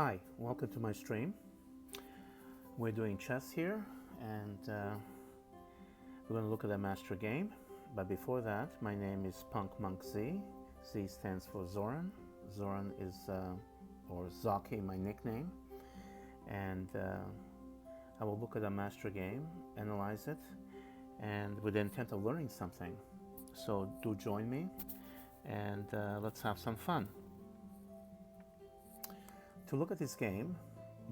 Hi, welcome to my stream. We're doing chess here, and we're going to look at a master game. But before that, my name is Punk Monk Z. Z stands for Zoran. Zoran is, or Zaki, my nickname. And I will look at a master game, analyze it, and with the intent of learning something. So do join me, and let's have some fun. To look at this game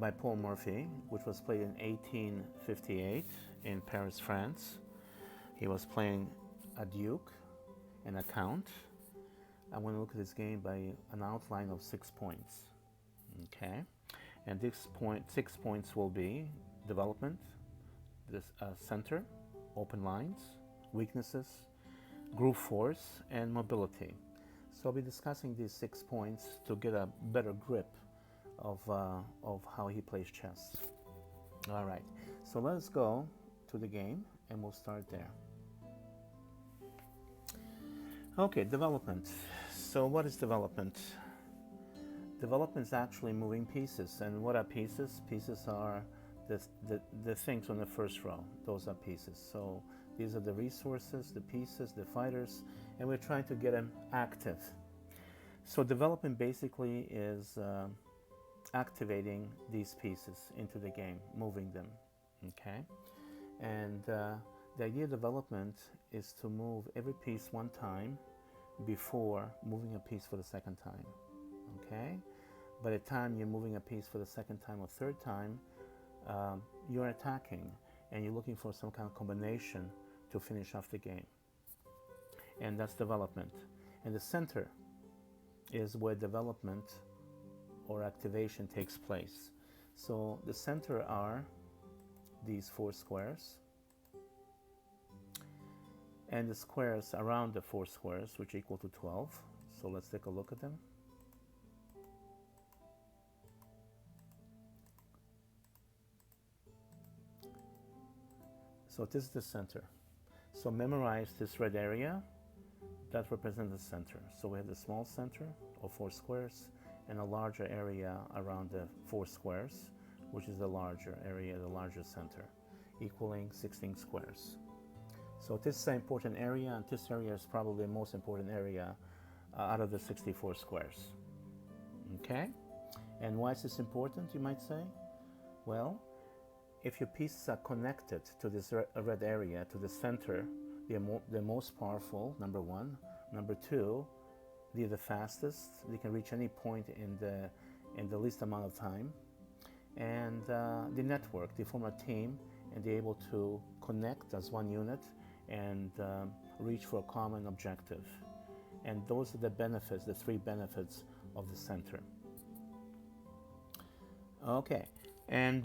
by Paul Morphy, which was played in 1858 in Paris, France. He was playing a duke and a count. I'm going to look at this game by an outline of 6 points. Okay, and this 6 points will be development, this center, open lines, weaknesses, group force, and mobility. So I'll be discussing these 6 points to get a better grip of how he plays chess. All right, so let's go to the game and we'll start there. Okay, development. So what is development? Development is actually moving pieces. And what are pieces? Pieces are the things on the first row. Those are pieces. So these are the resources, the pieces, the fighters, and we're trying to get them active. So development basically is activating these pieces into the game, moving them, okay? And the idea of development is to move every piece one time before moving a piece for the second time, okay? By the time you're moving a piece for the second time or third time, you're attacking and you're looking for some kind of combination to finish off the game. And that's development. And the center is where development or activation takes place. So the center are these 4 squares, and the squares around the 4 squares, which equal to 12. So let's take a look at them. So this is the center. So memorize this red area that represents the center. So we have the small center of 4 squares and a larger area around the 4 squares, which is the larger area, the larger center, equaling 16 squares. So this is an important area, and this area is probably the most important area out of the 64 squares. Okay? And why is this important, you might say? Well, if your pieces are connected to this red area, to the center, they're most powerful, number one. Number two, they're the fastest. They can reach any point in the least amount of time. And they network, they form a team, and they're able to connect as one unit and reach for a common objective. And those are the benefits, the 3 benefits of the center. Okay, and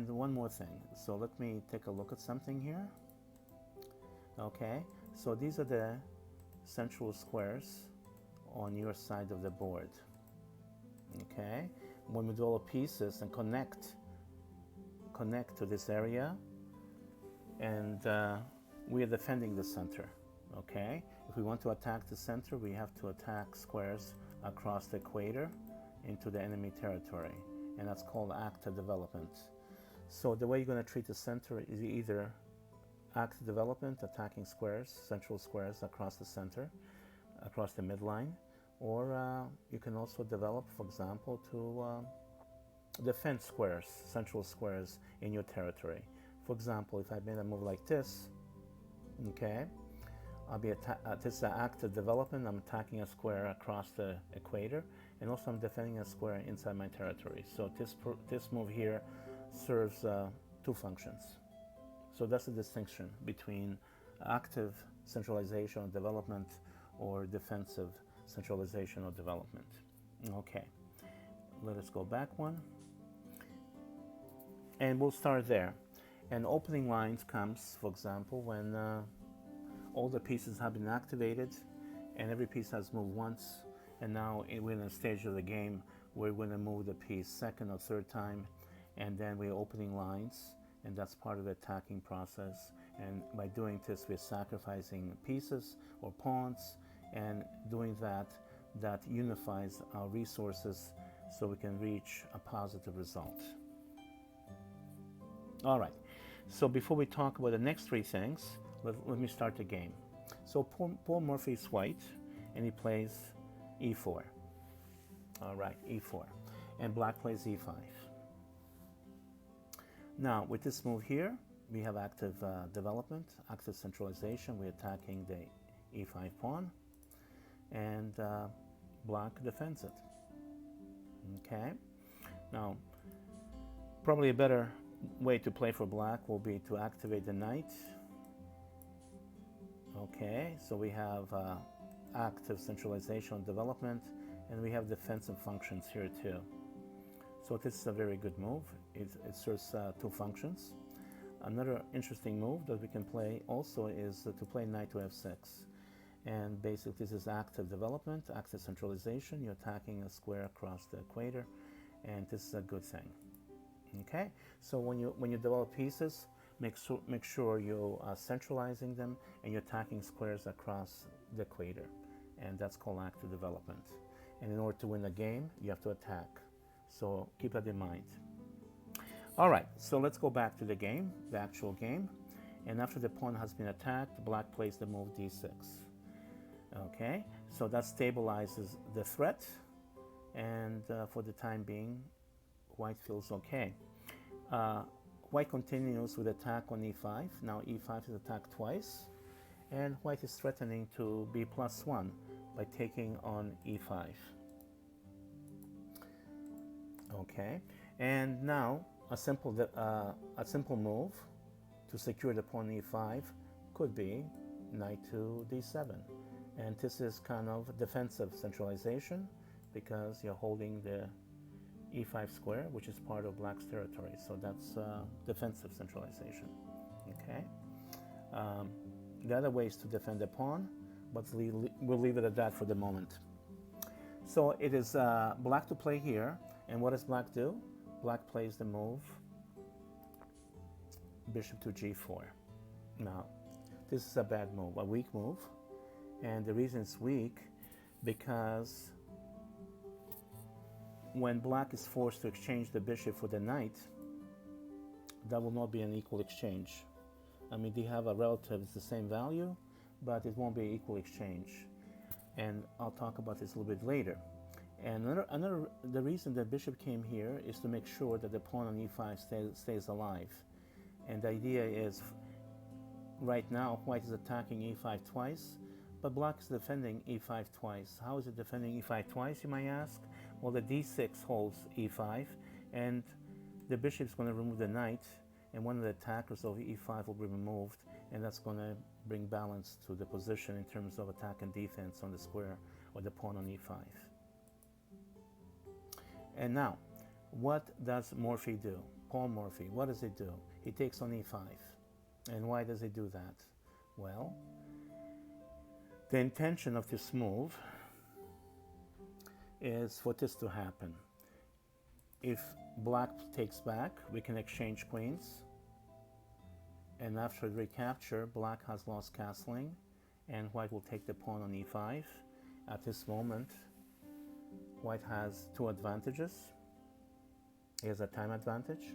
one more thing. So let me take a look at something here. Okay, so these are the central squares on your side of the board. Okay, when we develop pieces and connect to this area, and we are defending the center. Okay, if we want to attack the center, we have to attack squares across the equator into the enemy territory, and that's called active development. So the way you're going to treat the center is either active development, attacking squares, central squares across the center, across the midline, or you can also develop, for example, to defend squares, central squares in your territory. For example, if I made a move like this, okay, I'll be this is an active development. I'm attacking a square across the equator, and also I'm defending a square inside my territory. So this move here serves 2 functions. So that's the distinction between active centralization or development or defensive centralization or development. Okay, let us go back one. And we'll start there. And opening lines comes, for example, when all the pieces have been activated and every piece has moved once. And now we're in a stage of the game where we're going to move the piece second or third time, and then we're opening lines. And that's part of the attacking process. And by doing this, we're sacrificing pieces or pawns, and doing that unifies our resources so we can reach a positive result. All right, so before we talk about the next three things, let me start the game. So Paul Morphy's white, and he plays e4. All right, e4. And black plays e5. Now, with this move here, we have active development, active centralization. We're attacking the e5 pawn, and black defends it. Okay. Now, probably a better way to play for black will be to activate the knight. Okay, so we have active centralization and development, and we have defensive functions here too. So this is a very good move. It serves two functions. Another interesting move that we can play also is to play knight to f6. And basically this is active development, active centralization. You're attacking a square across the equator, and this is a good thing. Okay, so when you develop pieces, make sure you're centralizing them and you're attacking squares across the equator, and that's called active development. And in order to win the game, you have to attack. So keep that in mind. All right, so let's go back to the game, the actual game. And after the pawn has been attacked, black plays the move d6. Okay, so that stabilizes the threat, and for the time being, white feels okay. White continues with attack on e5. Now e5 is attacked twice, and white is threatening to be +1 by taking on e5. Okay, and now a simple move to secure the pawn e5 could be knight to d7, and this is kind of defensive centralization because you're holding the e5 square, which is part of black's territory, so that's defensive centralization. Okay, the other way is to defend the pawn, but we'll leave it at that for the moment. So it is black to play here, and what does black do? Black plays the move bishop to g4. Now, this is a bad move, a weak move, and the reason it's weak because when black is forced to exchange the bishop for the knight, that will not be an equal exchange. I mean, they have a relative, it's the same value, but it won't be an equal exchange. And I'll talk about this a little bit later. And the reason the bishop came here is to make sure that the pawn on e5 stays alive. And the idea is, right now, white is attacking e5 twice, but black is defending e5 twice. How is it defending e5 twice, you might ask? Well, the d6 holds e5, and the bishop is going to remove the knight, and one of the attackers of e5 will be removed, and that's going to bring balance to the position in terms of attack and defense on the square or the pawn on e5. And now, what does Morphy do? Paul Morphy, what does he do? He takes on e5. And why does he do that? Well, the intention of this move is for this to happen. If black takes back, we can exchange queens. And after the recapture, black has lost castling, and white will take the pawn on e5. At this moment, white has two advantages. He has a time advantage,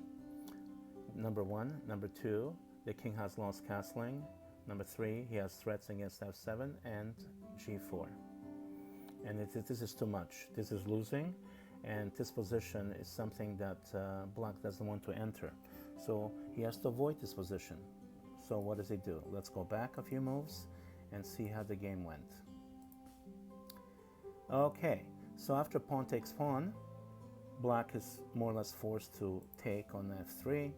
number one. Number two, the king has lost castling. Number three, he has threats against f7 and g4. And this is too much. This is losing, and this position is something that black doesn't want to enter. So he has to avoid this position. So what does he do? Let's go back a few moves and see how the game went. Okay, so after pawn takes pawn, black is more or less forced to take on f3,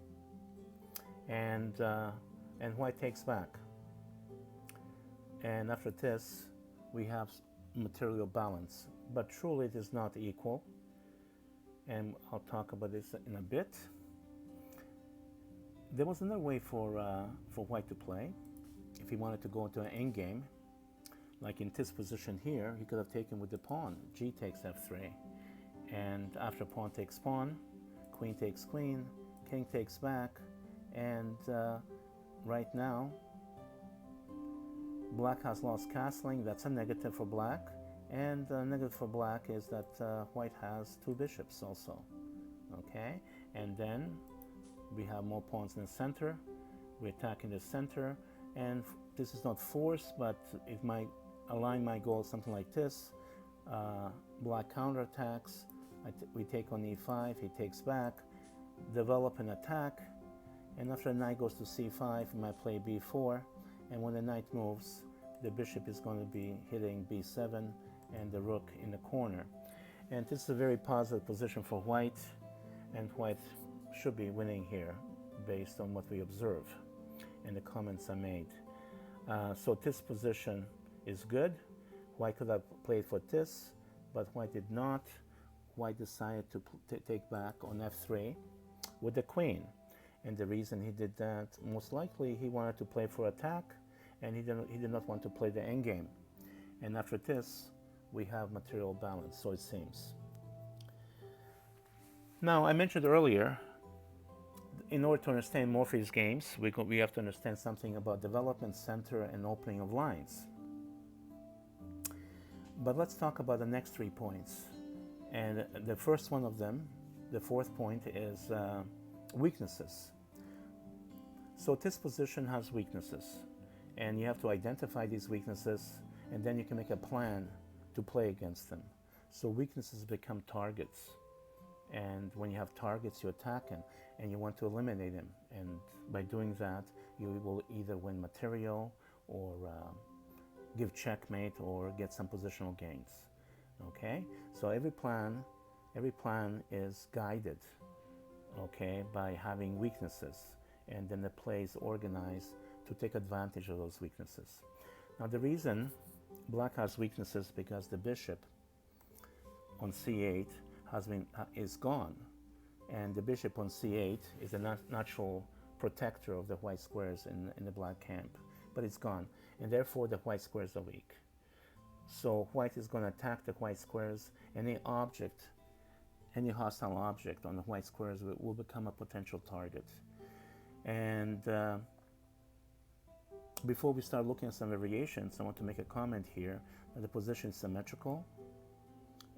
and white takes back. And after this, we have material balance, but truly it is not equal, and I'll talk about this in a bit. There was another way for white to play. If he wanted to go into an endgame, like in this position here, he could have taken with the pawn. G takes f3, and after pawn takes pawn, queen takes queen, king takes back, and right now black has lost castling. That's a negative for black, And negative for black is that white has two bishops also. Okay, and then we have more pawns in the center. We attack in the center, and this is not force, but it might align my goal something like this. Black counterattacks. We take on e5. He takes back. Develop an attack, and after the knight goes to c5, we might play b4, and when the knight moves, the bishop is going to be hitting b7 and the rook in the corner. And this is a very positive position for white, and white should be winning here based on what we observe and the comments I made. So this position is good. White could have played for this, but white did not. White decided to take back on f3 with the queen. And the reason he did that, most likely he wanted to play for attack, and he did not want to play the endgame. And after this, we have material balance, so it seems. Now, I mentioned earlier, in order to understand Morphy's games, we have to understand something about development, center, and opening of lines. But let's talk about the next 3 points. And the first one of them, the fourth point, is weaknesses. So this position has weaknesses, and you have to identify these weaknesses, and then you can make a plan to play against them. So weaknesses become targets, and when you have targets, you attack them, and you want to eliminate them. And by doing that, you will either win material or give checkmate or get some positional gains. Okay, so every plan is guided, okay, by having weaknesses, and then the play is organized to take advantage of those weaknesses. Now the reason black has weaknesses because the bishop on c8 is gone, and the bishop on c8 is a natural protector of the white squares in the black camp, but it's gone, and therefore the white squares are weak. So white is going to attack the white squares. Any hostile object on the white squares will become a potential target. And before we start looking at some variations, I want to make a comment here that the position is symmetrical,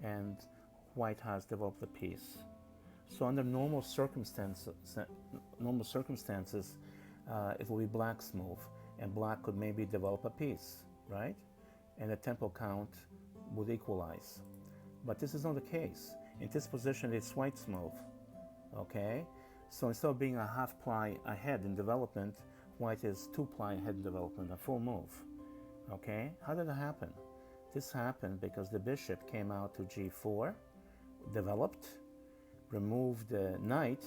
and white has developed a piece. So under normal circumstances, it will be black's move, and black could maybe develop a piece, right? And the tempo count would equalize. But this is not the case. In this position, it's white's move, okay? So instead of being a half ply ahead in development, white is 2 ply ahead in development, a full move, okay? How did that happen? This happened because the bishop came out to g4, developed, removed the knight,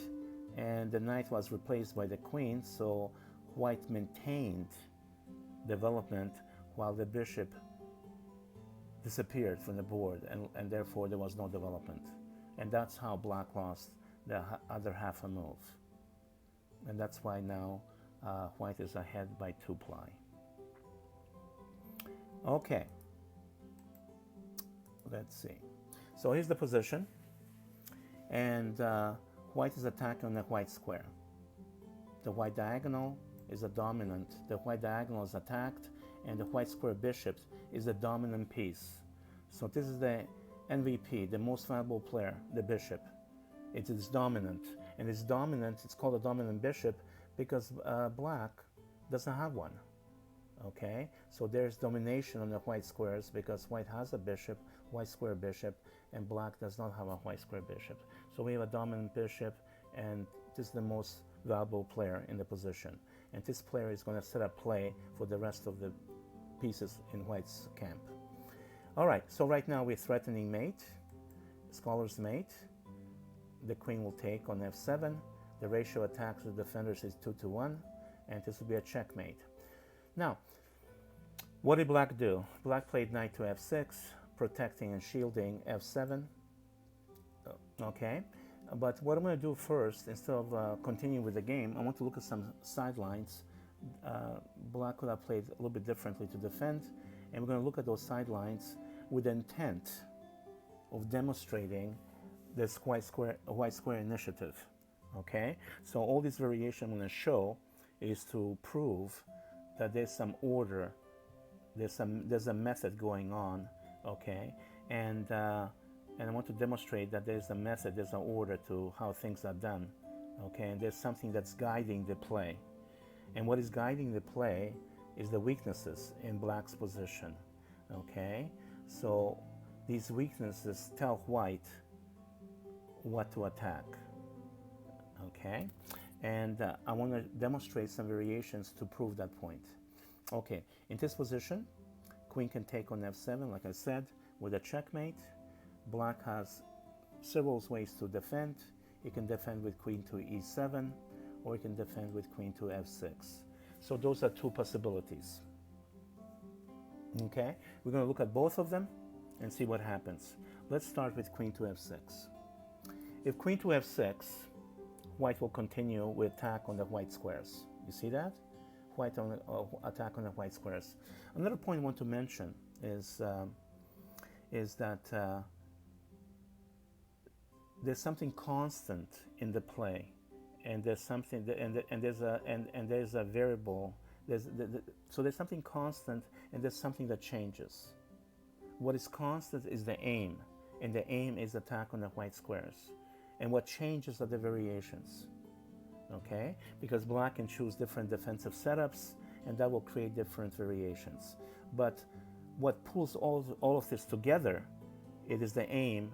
and the knight was replaced by the queen, so white maintained development while the bishop disappeared from the board, and therefore there was no development. And that's how black lost the other half a move. And that's why now white is ahead by 2 ply. Okay, let's see. So here's the position, and white is attacking on the white square. The white diagonal is a dominant. The white diagonal is attacked, and the white square bishop is the dominant piece. So this is the MVP, the most valuable player, the bishop. It is dominant, and it's dominant. It's called a dominant bishop because black doesn't have one. Okay, so there's domination on the white squares because white has a bishop, white square bishop, and black does not have a white square bishop. So we have a dominant bishop, and this is the most valuable player in the position. And this player is going to set up play for the rest of the pieces in white's camp. All right, so right now we're threatening mate, scholar's mate. The queen will take on f7. The ratio of attacks with defenders is 2-1, and this will be a checkmate. Now, what did black do? Black played knight to f6, protecting and shielding f7. Okay, but what I'm going to do first, instead of continuing with the game, I want to look at some sidelines. Black could have played a little bit differently to defend, and we're going to look at those sidelines with the intent of demonstrating this white square initiative. Okay, so all this variation I'm going to show is to prove that there's some order, there's a method going on okay? And I want to demonstrate that there's a method, there's an order to how things are done, okay? And there's something that's guiding the play. And what is guiding the play is the weaknesses in black's position, okay? So these weaknesses tell white what to attack, okay? And I want to demonstrate some variations to prove that point. Okay, in this position, queen can take on f7, like I said, with a checkmate. Black has several ways to defend. He can defend with queen to e7, or he can defend with queen to f6. So those are two possibilities. Okay, we're going to look at both of them and see what happens. Let's start with queen to f6. If queen to f6, white will continue with attack on the white squares. You see that? White on attack on the white squares. Another point I want to mention is that there's something constant in the play, and there's something and there's a variable. So there's something constant, and there's something that changes. What is constant is the aim, and the aim is attack on the white squares. And what changes are the variations, okay? Because black can choose different defensive setups, and that will create different variations. But what pulls all of this together, it is the aim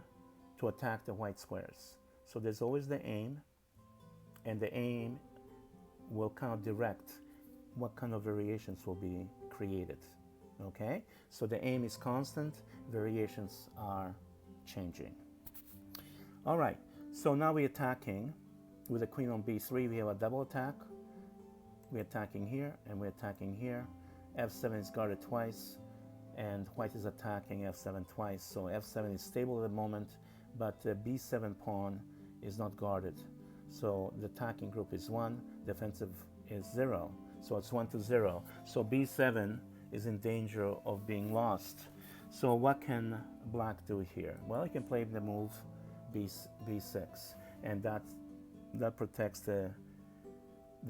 to attack the white squares. So there's always the aim, and the aim will kind of direct what kind of variations will be created, okay? So the aim is constant, variations are changing. All right, so now we're attacking with the queen on b3. We have a double attack. We're attacking here, and we're attacking here. f7 is guarded twice, and white is attacking f7 twice. So f7 is stable at the moment, but the b7 pawn is not guarded. So the attacking group is 1, defensive is 0. So it's 1 to 0. So b7 is in danger of being lost. So what can black do here? Well, he can play the move b6, and that protects the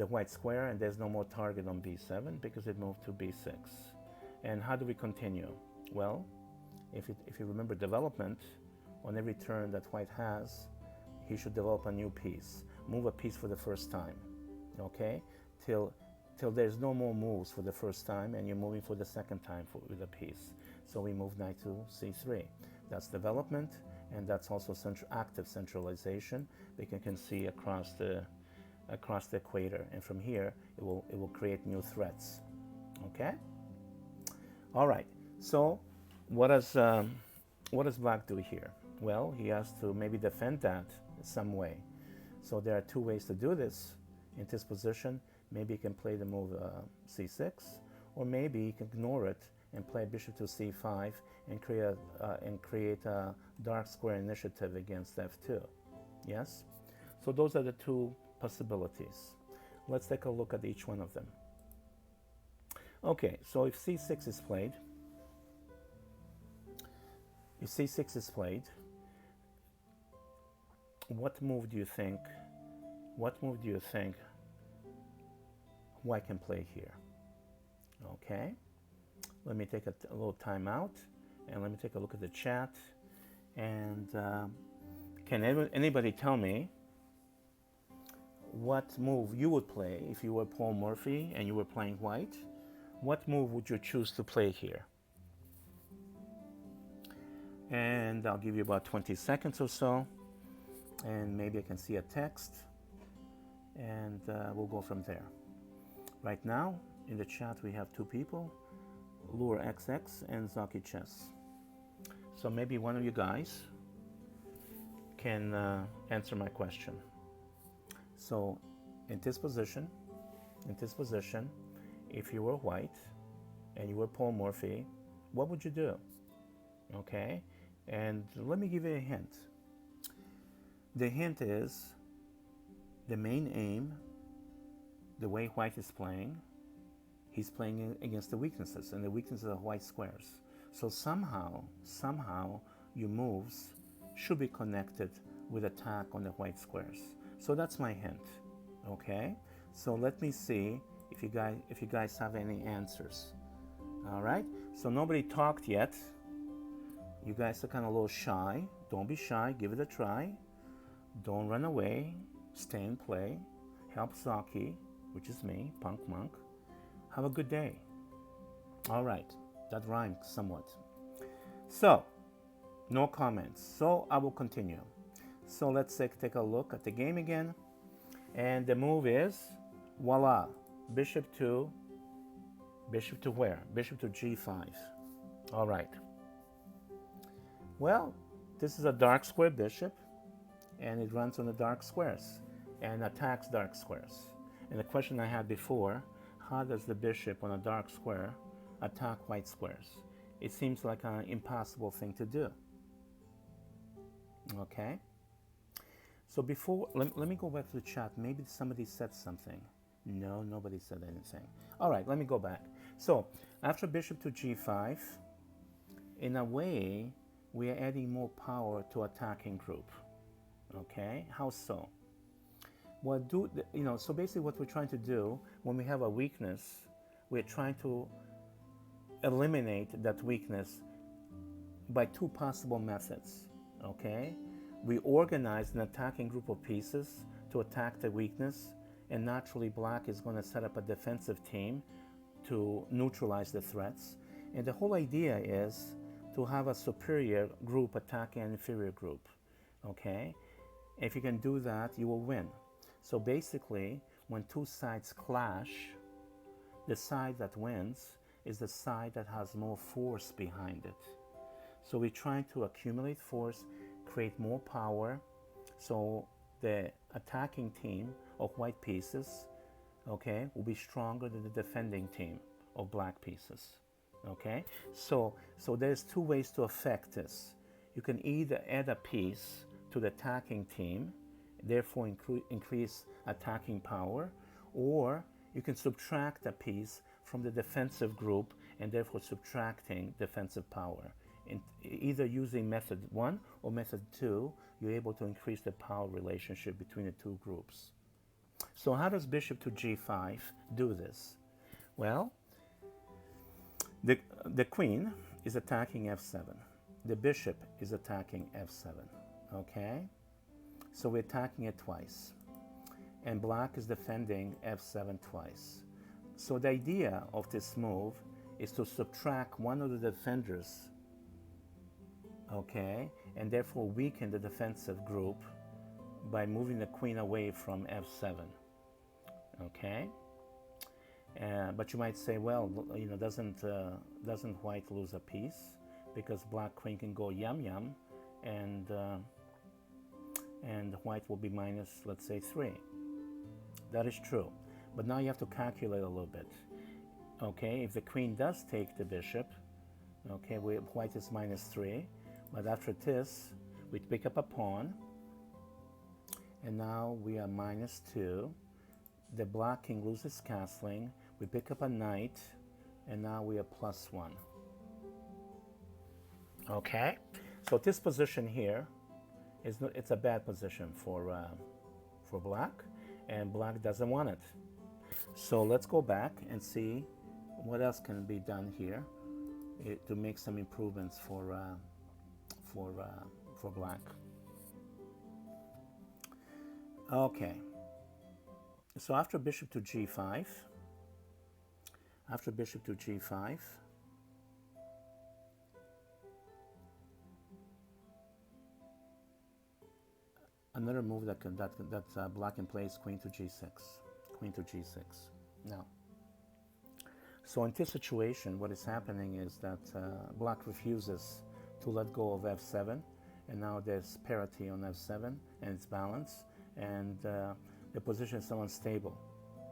white square, and there's no more target on b7 because it moved to b6. And how do we continue? Well, if you remember development, on every turn that white has, he should develop a new piece, move a piece for the first time, okay? Till there's no more moves for the first time, and you're moving for the second time with a piece. So we move knight to c3. That's development, and that's also active centralization. We can see across the equator, and from here it will create new threats. Okay. All right. So what does black do here? Well, he has to maybe defend that some way. So there are two ways to do this. In this position, maybe he can play the move c6, or maybe he can ignore it and play bishop to c5 and create a dark square initiative against f2. Yes? So those are the two possibilities. Let's take a look at each one of them. Okay, so if c6 is played, what move do you think white can play here? Okay, let me take a little time out, and let me take a look at the chat. And can anybody tell me what move you would play if you were Paul Morphy and you were playing white? What move would you choose to play here? And I'll give you about 20 seconds or so, and maybe I can see a text, and we'll go from there. Right now, in the chat, we have two people, Lure XX and Zaki Chess. So maybe one of you guys can answer my question. So in this position, if you were white and you were Paul Morphy, what would you do? Okay, and let me give you a hint. The hint is the main aim, the way white is playing, he's playing against the weaknesses, and the weaknesses are white squares. So somehow your moves should be connected with attack on the white squares. So that's my hint. Okay, so let me see if you guys have any answers. All right, so nobody talked yet. You guys are kind of a little shy. Don't be shy. Give it a try. Don't run away. Stay and play. Help Saki, which is me, Punk Monk. Have a good day. All right. That rhymed somewhat. So, no comments. So I will continue. So let's take a look at the game again. And the move is, voila, bishop to where? Bishop to g5. All right. Well, this is a dark square bishop, and it runs on the dark squares and attacks dark squares. And the question I had before, how does the bishop on a dark square attack white squares? It seems like an impossible thing to do. Okay. So before, let me go back to the chat. Maybe somebody said something. No, nobody said anything. All right, let me go back. So after bishop to g5, in a way, we are adding more power to attacking group. Okay, how so? Well, so basically what we're trying to do when we have a weakness, we're trying to eliminate that weakness by two possible methods. Okay, we organize an attacking group of pieces to attack the weakness, and naturally black is going to set up a defensive team to neutralize the threats. And the whole idea is to have a superior group attacking an inferior group. Okay, if you can do that, you will win. So basically, when two sides clash, the side that wins is the side that has more force behind it. So we're trying to accumulate force, create more power, so the attacking team of white pieces, okay, will be stronger than the defending team of black pieces. Okay, so there's two ways to affect this. You can either add a piece to the attacking team, therefore increase attacking power, or you can subtract a piece from the defensive group and therefore subtracting defensive power. In either using method 1 or method 2, you're able to increase the power relationship between the two groups. So how does bishop to g5 do this? Well, the queen is attacking f7. The bishop is attacking f7. Okay? So we're attacking it twice. And black is defending f7 twice. So the idea of this move is to subtract one of the defenders, okay, and therefore weaken the defensive group by moving the queen away from f7. Okay? But you might say, well, doesn't white lose a piece because black queen can go yum yum, and white will be minus, let's say, 3. That is true, but now you have to calculate a little bit. Okay, if the queen does take the bishop, okay, white is minus 3, but after this, we pick up a pawn, and now we are minus 2. The black king loses castling. We pick up a knight, and now we are plus 1. Okay, so this position here it's a bad position for black, and black doesn't want it. So let's go back and see what else can be done here to make some improvements for black. Okay. So after bishop to g5, another move that black can play is queen to g6. Now, so in this situation, what is happening is that black refuses to let go of f7, and now there's parity on f7, and it's balanced, and the position is so unstable.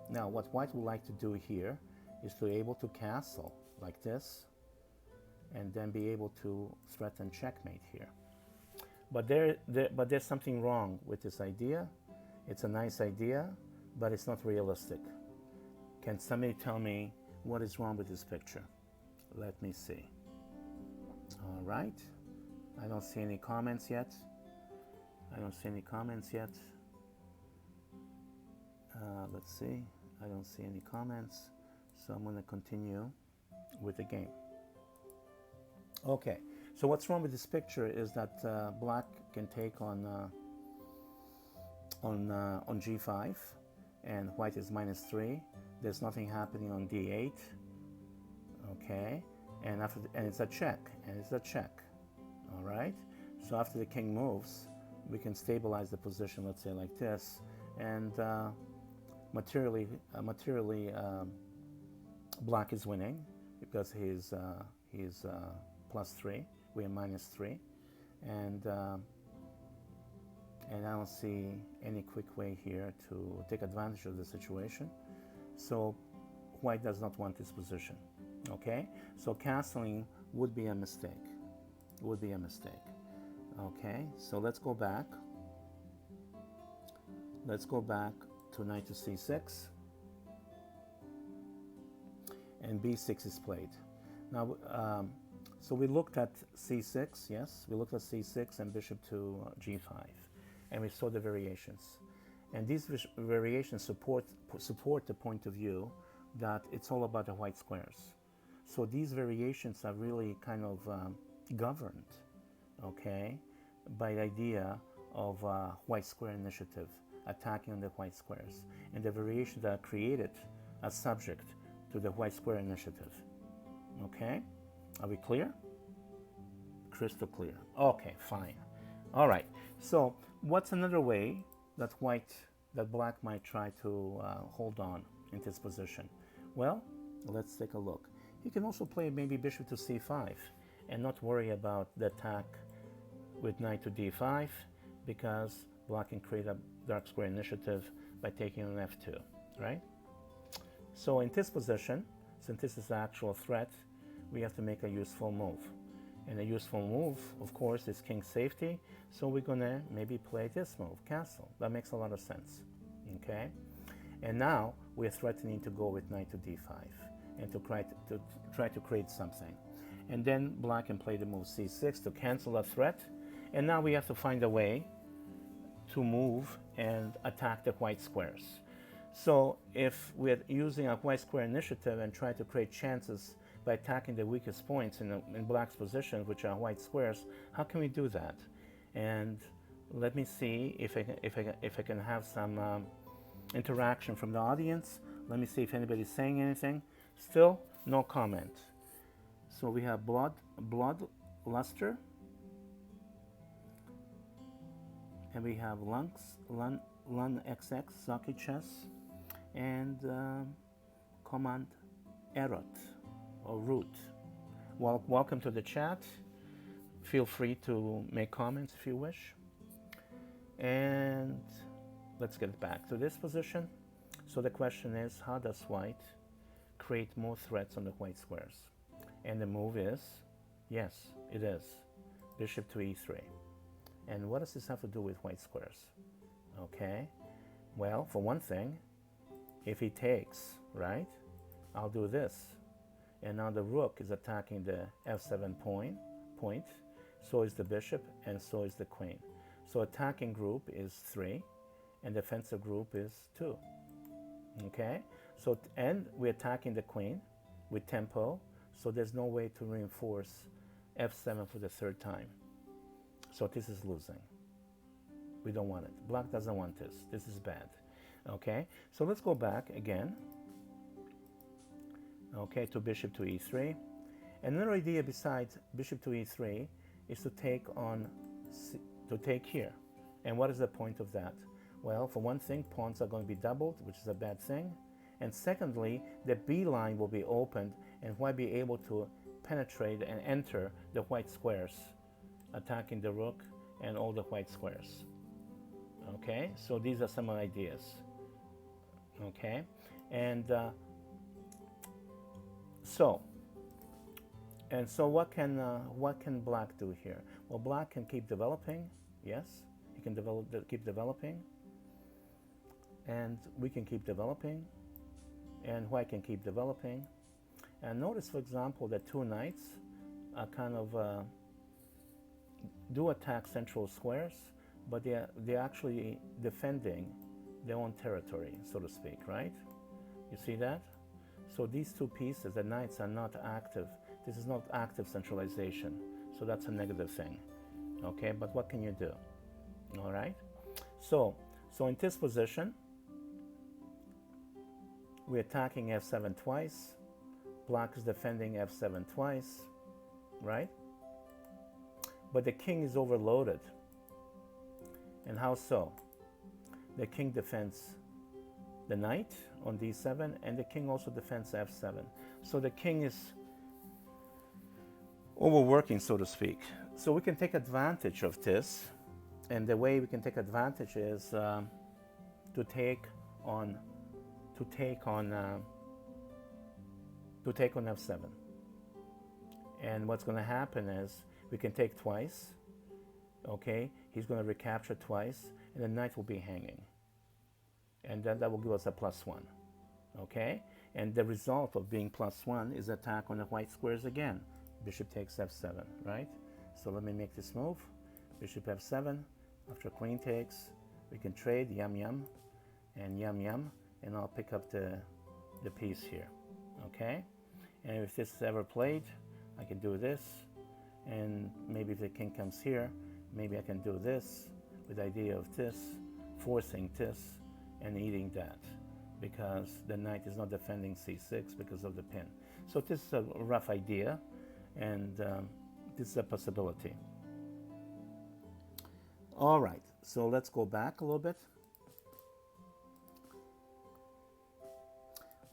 Now, what white would like to do here is to be able to castle like this, and then be able to threaten checkmate here. But there's something wrong with this idea. It's a nice idea, but it's not realistic. Can somebody tell me what is wrong with this picture? Let me see. All right. I don't see any comments yet. Let's see. I don't see any comments. So I'm going to continue with the game. Okay. So what's wrong with this picture is that black can take on g5, and white is -3. There's nothing happening on d8. Okay, and it's a check, All right. So after the king moves, we can stabilize the position, let's say like this, and materially, black is winning because he's +3. We are -3, and I don't see any quick way here to take advantage of the situation. So white does not want this position. Okay, so castling would be a mistake. Okay, so let's go back. Let's go back to knight to c6, and b6 is played. Now, so we looked at c6, yes, we looked at c6 and bishop to g5, and we saw the variations. And these variations support the point of view that it's all about the white squares. So these variations are really kind of governed, okay, by the idea of white square initiative, attacking on the white squares, and the variations that are created as subject to the white square initiative. Okay, are we clear? Crystal clear. Okay, fine. All right. So what's another way that black might try to hold on in this position? Well, let's take a look. He can also play maybe bishop to c5 and not worry about the attack with knight to d5, because black can create a dark square initiative by taking on f2, right? So in this position, since this is the actual threat, we have to make a useful move. And a useful move, of course, is king safety. So we're gonna maybe play this move, castle. That makes a lot of sense, okay? And now we're threatening to go with knight to d5 and to try to create something. And then black can play the move c6 to cancel that threat. And now we have to find a way to move and attack the white squares. So if we're using a white square initiative and try to create chances by attacking the weakest points in black's position, which are white squares, how can we do that? And let me see if I can have some interaction from the audience. Let me see if anybody's saying anything. Still, no comment. So we have blood luster, and we have Lun XX, Zaki Chess, and Command Erot or Root. Well, welcome to the chat. Feel free to make comments if you wish. And let's get back to this position. So the question is, how does white create more threats on the white squares? And the move is, yes, it is, bishop to e3. And what does this have to do with white squares? Okay, well, for one thing, if he takes, right, I'll do this. And now the rook is attacking the f7 point, so is the bishop, and so is the queen. So attacking group is 3, and defensive group is 2. Okay, so, and we're attacking the queen with tempo, so there's no way to reinforce f7 for the third time. So this is losing. We don't want it. Black doesn't want this. This is bad. Okay, so let's go back again. Okay, to bishop to e3. Another idea besides bishop to e3 is to take here. And what is the point of that? Well, for one thing, pawns are going to be doubled, which is a bad thing. And secondly, the B line will be opened, and white be able to penetrate and enter the white squares, attacking the rook and all the white squares. Okay, so these are some ideas. Okay, and so what can black do here? Well, black can keep developing. Yes, he can keep developing, and we can keep developing, and white can keep developing. And notice, for example, that two knights are kind of do attack central squares, but they're actually defending their own territory, so to speak, right? You see that? So these two pieces, the knights, are not active. This is not active centralization. So that's a negative thing. Okay, but what can you do? All right. So in this position, we're attacking f7 twice. Black is defending f7 twice, right? But the king is overloaded. And how so? The king defends the knight on d7, and the king also defends f7. So the king is overworking, so to speak. So we can take advantage of this, and the way we can take advantage is to take on f7. And what's going to happen is we can take twice. Okay, he's going to recapture twice, and the knight will be hanging, and then that will give us a +1. Okay, and the result of being +1 is attack on the white squares again. Bishop takes f7, right? So let me make this move. Bishop f7. After queen takes, we can trade yum yum and yum yum, and I'll pick up the piece here. Okay, and if this is ever played, I can do this, and maybe if the king comes here, maybe I can do this with the idea of this, forcing this and eating that, because the knight is not defending c6 because of the pin. So this is a rough idea, and this is a possibility. All right, so let's go back a little bit.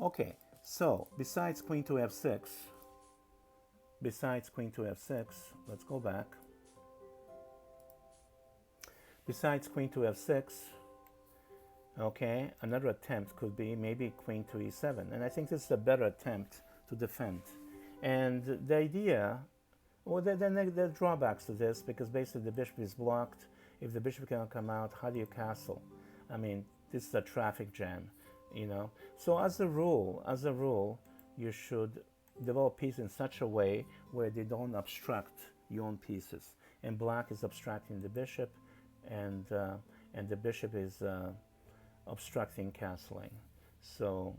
Okay, so besides queen to f6, let's go back. Besides queen to f6, okay, another attempt could be maybe queen to e7, and I think this is a better attempt to defend. And the idea, well, there are drawbacks to this, because basically the bishop is blocked. If the bishop cannot come out, how do you castle? I mean, this is a traffic jam, you know. So as a rule, you should develop pieces in such a way where they don't obstruct your own pieces. And black is obstructing the bishop, and the bishop is obstructing castling. So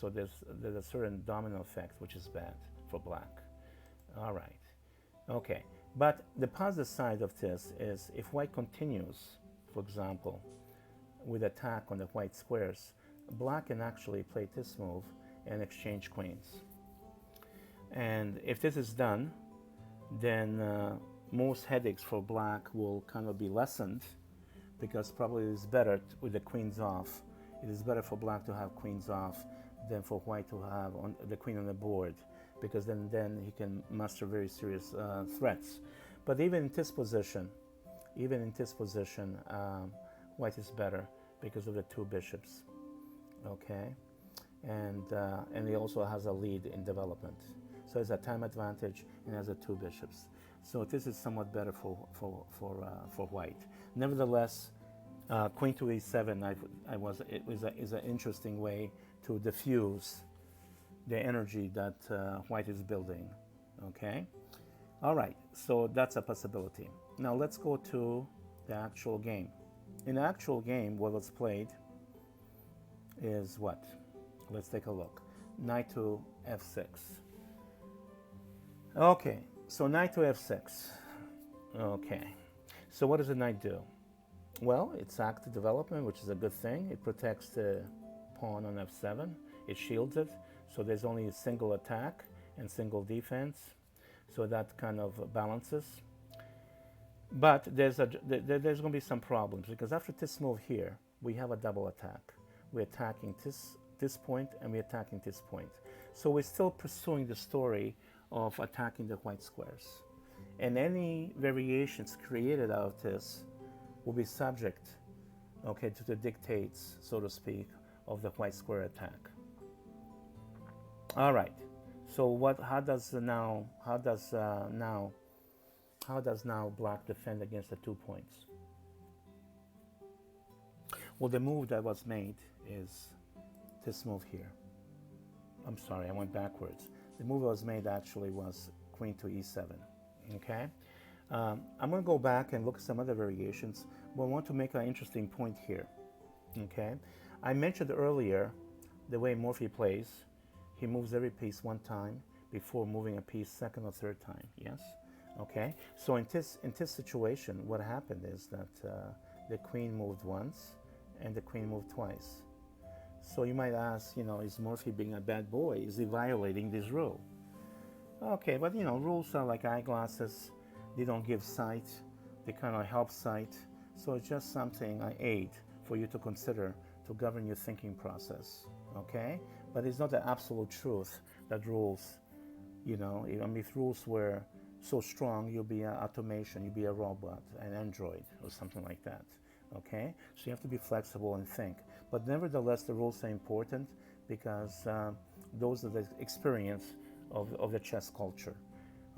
there's a certain domino effect, which is bad for black. All right, okay. But the positive side of this is if white continues, for example, with attack on the white squares, black can actually play this move and exchange queens. And if this is done, then most headaches for black will kind of be lessened, because probably it is better with the queens off. It is better for black to have queens off than for white to have the queen on the board, because then he can muster very serious threats. But even in this position, white is better because of the two bishops. Okay, and he also has a lead in development, so it's a time advantage and has the two bishops. So this is somewhat better for white. Nevertheless, queen to e7 is an interesting way to diffuse the energy that white is building. Okay, all right. So that's a possibility. Now let's go to the actual game. In the actual game, what was played is what? Let's take a look. Knight to f6. Okay, so knight to f6. Okay, so what does the knight do? Well, it's active development, which is a good thing. It protects the pawn on f7. It shields it, so there's only a single attack and single defense. So that kind of balances. But there's going to be some problems, because after this move here, we have a double attack. We're attacking this point, and we're attacking this point. So we're still pursuing the story of attacking the white squares. And any variations created out of this will be subject, okay, to the dictates, so to speak, of the white square attack. All right. So how does now black defend against the 2 points? Well, the move that was made is this move here. I'm sorry, I went backwards. The move that was made actually was queen to e7. Okay, I'm going to go back and look at some other variations, but I want to make an interesting point here. Okay, I mentioned earlier the way Morphy plays. He moves every piece one time before moving a piece second or third time. Yes, Okay, so in this situation, what happened is that the queen moved once and the queen moved twice. So you might ask, is Morphy being a bad boy? Is he violating this rule? Okay, but rules are like eyeglasses. They don't give sight. They kind of help sight. So it's just something I aid for you to consider to govern your thinking process. Okay, but it's not the absolute truth that rules. If rules were so strong, you'll be an automation, you'll be a robot, an android, or something like that. Okay, so you have to be flexible and think. But nevertheless, the rules are important because those are the experience of the chess culture.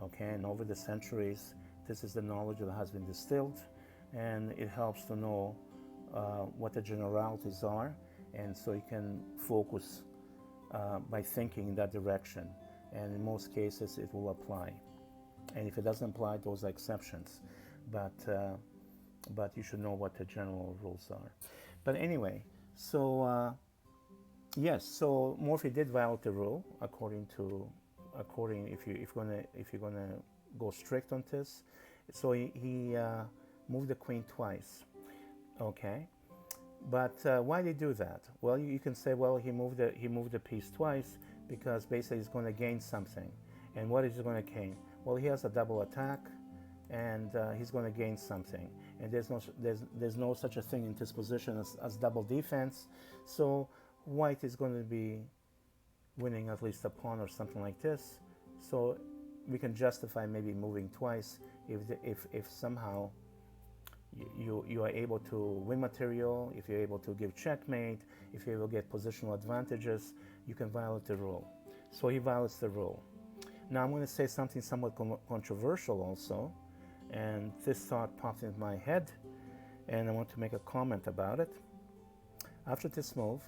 Okay, and over the centuries, this is the knowledge that has been distilled, and it helps to know what the generalities are, and so you can focus by thinking in that direction. And in most cases, it will apply. And if it doesn't apply, those are exceptions. But you should know what the general rules are. But anyway, so yes, so Morphy did violate the rule according if you're gonna go strict on this. So he moved the queen twice. Okay, but why did he do that? Well, you can say, well, he moved the piece twice because basically he's going to gain something. And what is he going to gain? Well, he has a double attack, and he's going to gain something. And there's no such a thing in this position as double defense. So white is going to be winning at least a pawn or something like this. So we can justify maybe moving twice if somehow you are able to win material, if you're able to give checkmate, if you're able to get positional advantages, you can violate the rule. So he violates the rule. Now I'm going to say something somewhat controversial also, and this thought popped into my head, and I want to make a comment about it. After this move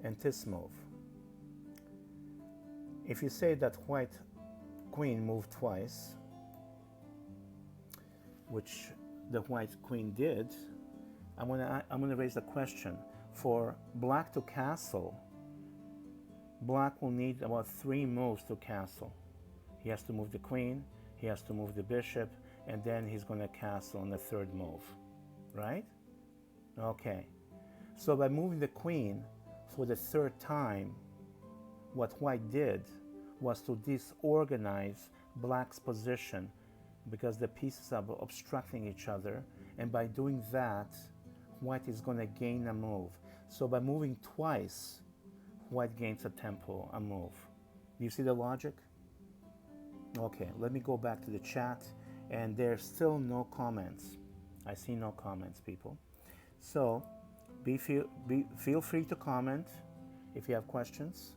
and this move, if you say that white queen moved twice, which the white queen did, I'm gonna raise the question. For black to castle, black will need about 3 moves to castle. He has to move the queen, he has to move the bishop, and then he's going to castle on the 3rd move, right? Okay, so by moving the queen for the 3rd time, what white did was to disorganize black's position because the pieces are obstructing each other, and by doing that, white is going to gain a move. So by moving twice, white gains a tempo, a move. Do you see the logic? Okay, let me go back to the chat, and there's still no comments. I see no comments, people. So feel free to comment if you have questions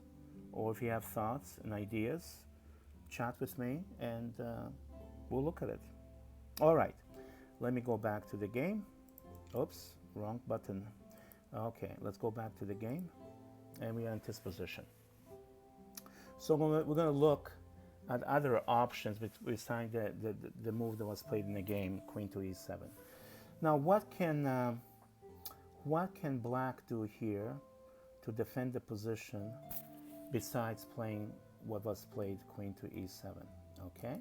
or if you have thoughts and ideas. Chat with me, and we'll look at it. All right, let me go back to the game. Oops, wrong button. Okay, let's go back to the game, and we are in this position. So we're going to look at other options besides the move that was played in the game, queen to e7. Now, what can black do here to defend the position besides playing what was played, queen to e7? Okay,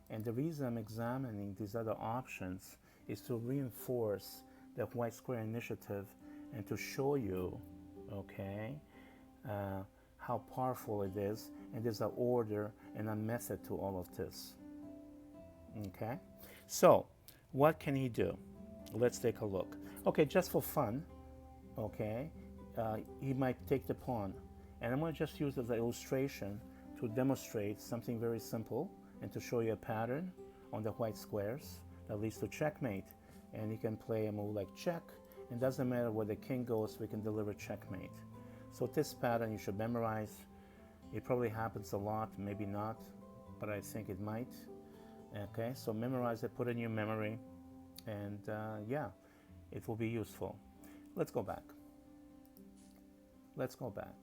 and the reason I'm examining these other options is to reinforce the white square initiative and to show you, okay, how powerful it is, and there's an order and a method to all of this. Okay, so what can he do? Let's take a look. Okay, just for fun, okay, he might take the pawn, and I'm going to just use it as an illustration to demonstrate something very simple and to show you a pattern on the white squares that leads to checkmate. And he can play a move like check, and doesn't matter where the king goes, we can deliver checkmate. So this pattern you should memorize. It probably happens a lot, maybe not, but I think it might. Okay, so memorize it, put it in your memory, and yeah, it will be useful. Let's go back. Let's go back.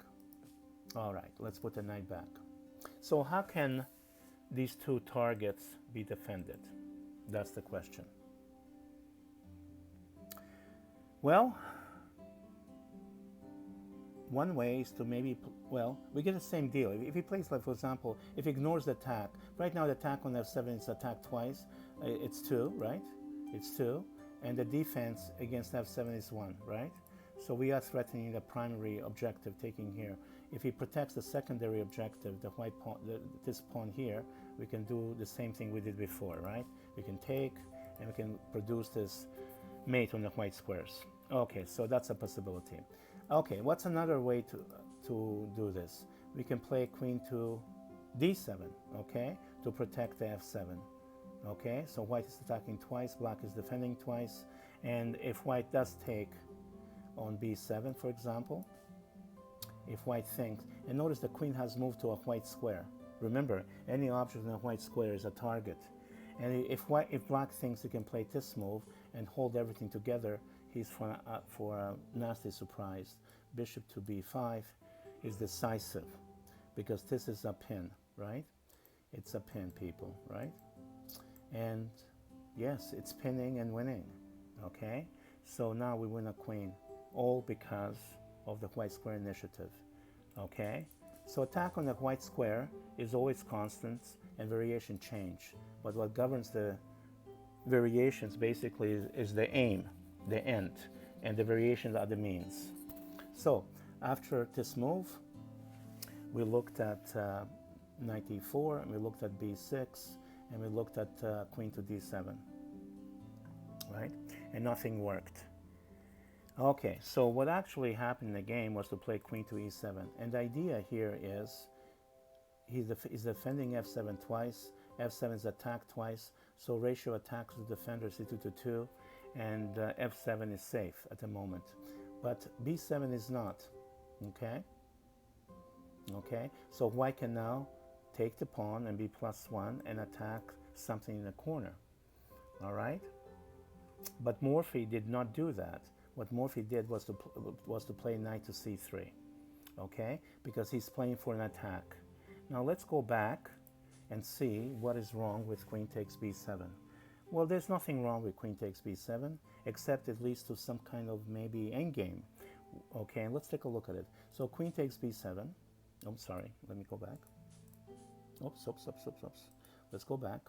All right, let's put the knight back. So how can these two targets be defended? That's the question. Well, one way is to maybe Well, we get the same deal. If he plays, like, for example, if he ignores the attack, right now the attack on f7 is attack twice, it's 2, right? It's 2, and the defense against f7 is 1, right? So we are threatening the primary objective taking here. If he protects the secondary objective, the white pawn, this pawn here, we can do the same thing we did before, right? We can take, and we can produce this mate on the white squares. Okay, so that's a possibility. Okay, what's another way to do this? We can play queen to d7, okay, to protect the f7. Okay, so white is attacking twice, black is defending twice, and if white does take on b7, for example, if white thinks, and notice the queen has moved to a white square. Remember, any object in a white square is a target. And if black thinks he can play this move and hold everything together, he's for a nasty surprise. Bishop to b5 is decisive, because this is a pin, right? It's a pin, people, right? And yes, it's pinning and winning, okay? So now we win a queen, all because of the white square initiative, okay? So attack on the white square is always constant and variation change. But what governs the variations basically is the aim, the end, and the variations are the means. So after this move, we looked at knight e4, and we looked at b6, and we looked at queen to d7, right? And nothing worked. Okay, so what actually happened in the game was to play queen to e7. And the idea here is he's defending f7 twice, f7 is attacked twice, so ratio attacks the defender is 2 to 2, and f7 is safe at the moment. But b7 is not, okay? Okay, so white can now take the pawn and be +1 and attack something in the corner, all right? But Morphy did not do that. What Morphy did was to play knight to c3, okay? Because he's playing for an attack. Now let's go back and see what is wrong with queen takes b7. Well, there's nothing wrong with queen takes b7, except it leads to some kind of maybe endgame. Okay, let's take a look at it. So queen takes b7. Oh, sorry, let me go back. Oops. Let's go back.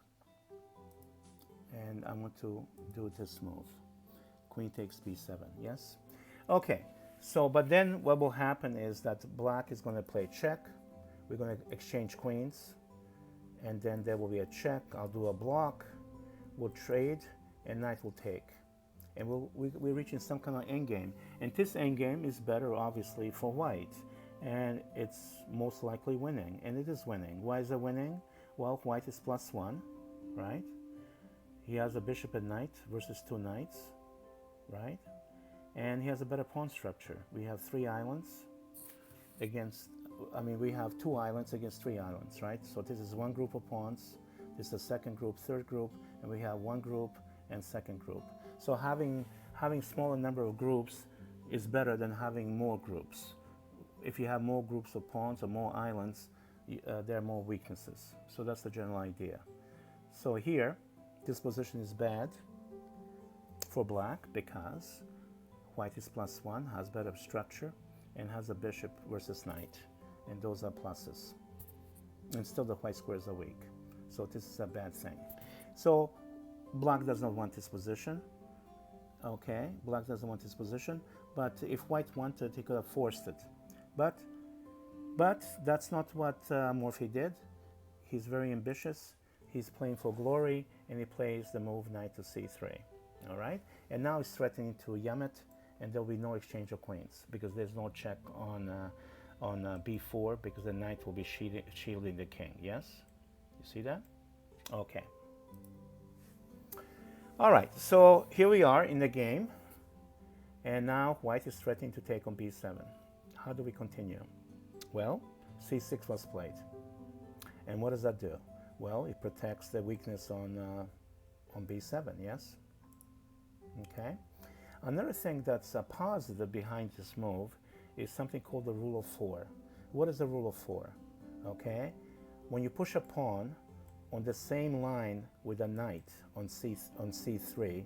And I want to do this move. Queen takes b7, yes? Okay, so, but then what will happen is that black is going to play check. We're going to exchange queens, and then there will be a check. I'll do a block, we'll trade, and knight will take. And we're reaching some kind of endgame. And this endgame is better, obviously, for white. And it's most likely winning, and it is winning. Why is it winning? Well, white is +1, right? He has a bishop and knight versus 2 knights, right? And he has a better pawn structure. We have 3 islands against, we have 2 islands against 3 islands, right? So this is one group of pawns, this is the second group, third group, and we have one group and second group. So having smaller number of groups is better than having more groups. If you have more groups of pawns or more islands, there are more weaknesses. So that's the general idea. So here, this position is bad for black because white is +1, has better structure, and has a bishop versus knight. And those are pluses. And still the white squares are weak. So this is a bad thing. So black does not want this position. Okay, black doesn't want this position. But if white wanted, he could have forced it. But that's not what Morphy did. He's very ambitious. He's playing for glory, and he plays the move knight to c3. All right? And now he's threatening to yam it, and there'll be no exchange of queens because there's no check on b4 because the knight will be shielding the king. Yes? You see that? Okay. All right. So here we are in the game, and now white is threatening to take on b7. How do we continue? Well, c6 was played. And what does that do? Well, it protects the weakness on b7, yes? Okay. Another thing that's a positive behind this move is something called the rule of 4. What is the rule of 4? Okay. When you push a pawn on the same line with a knight on c3,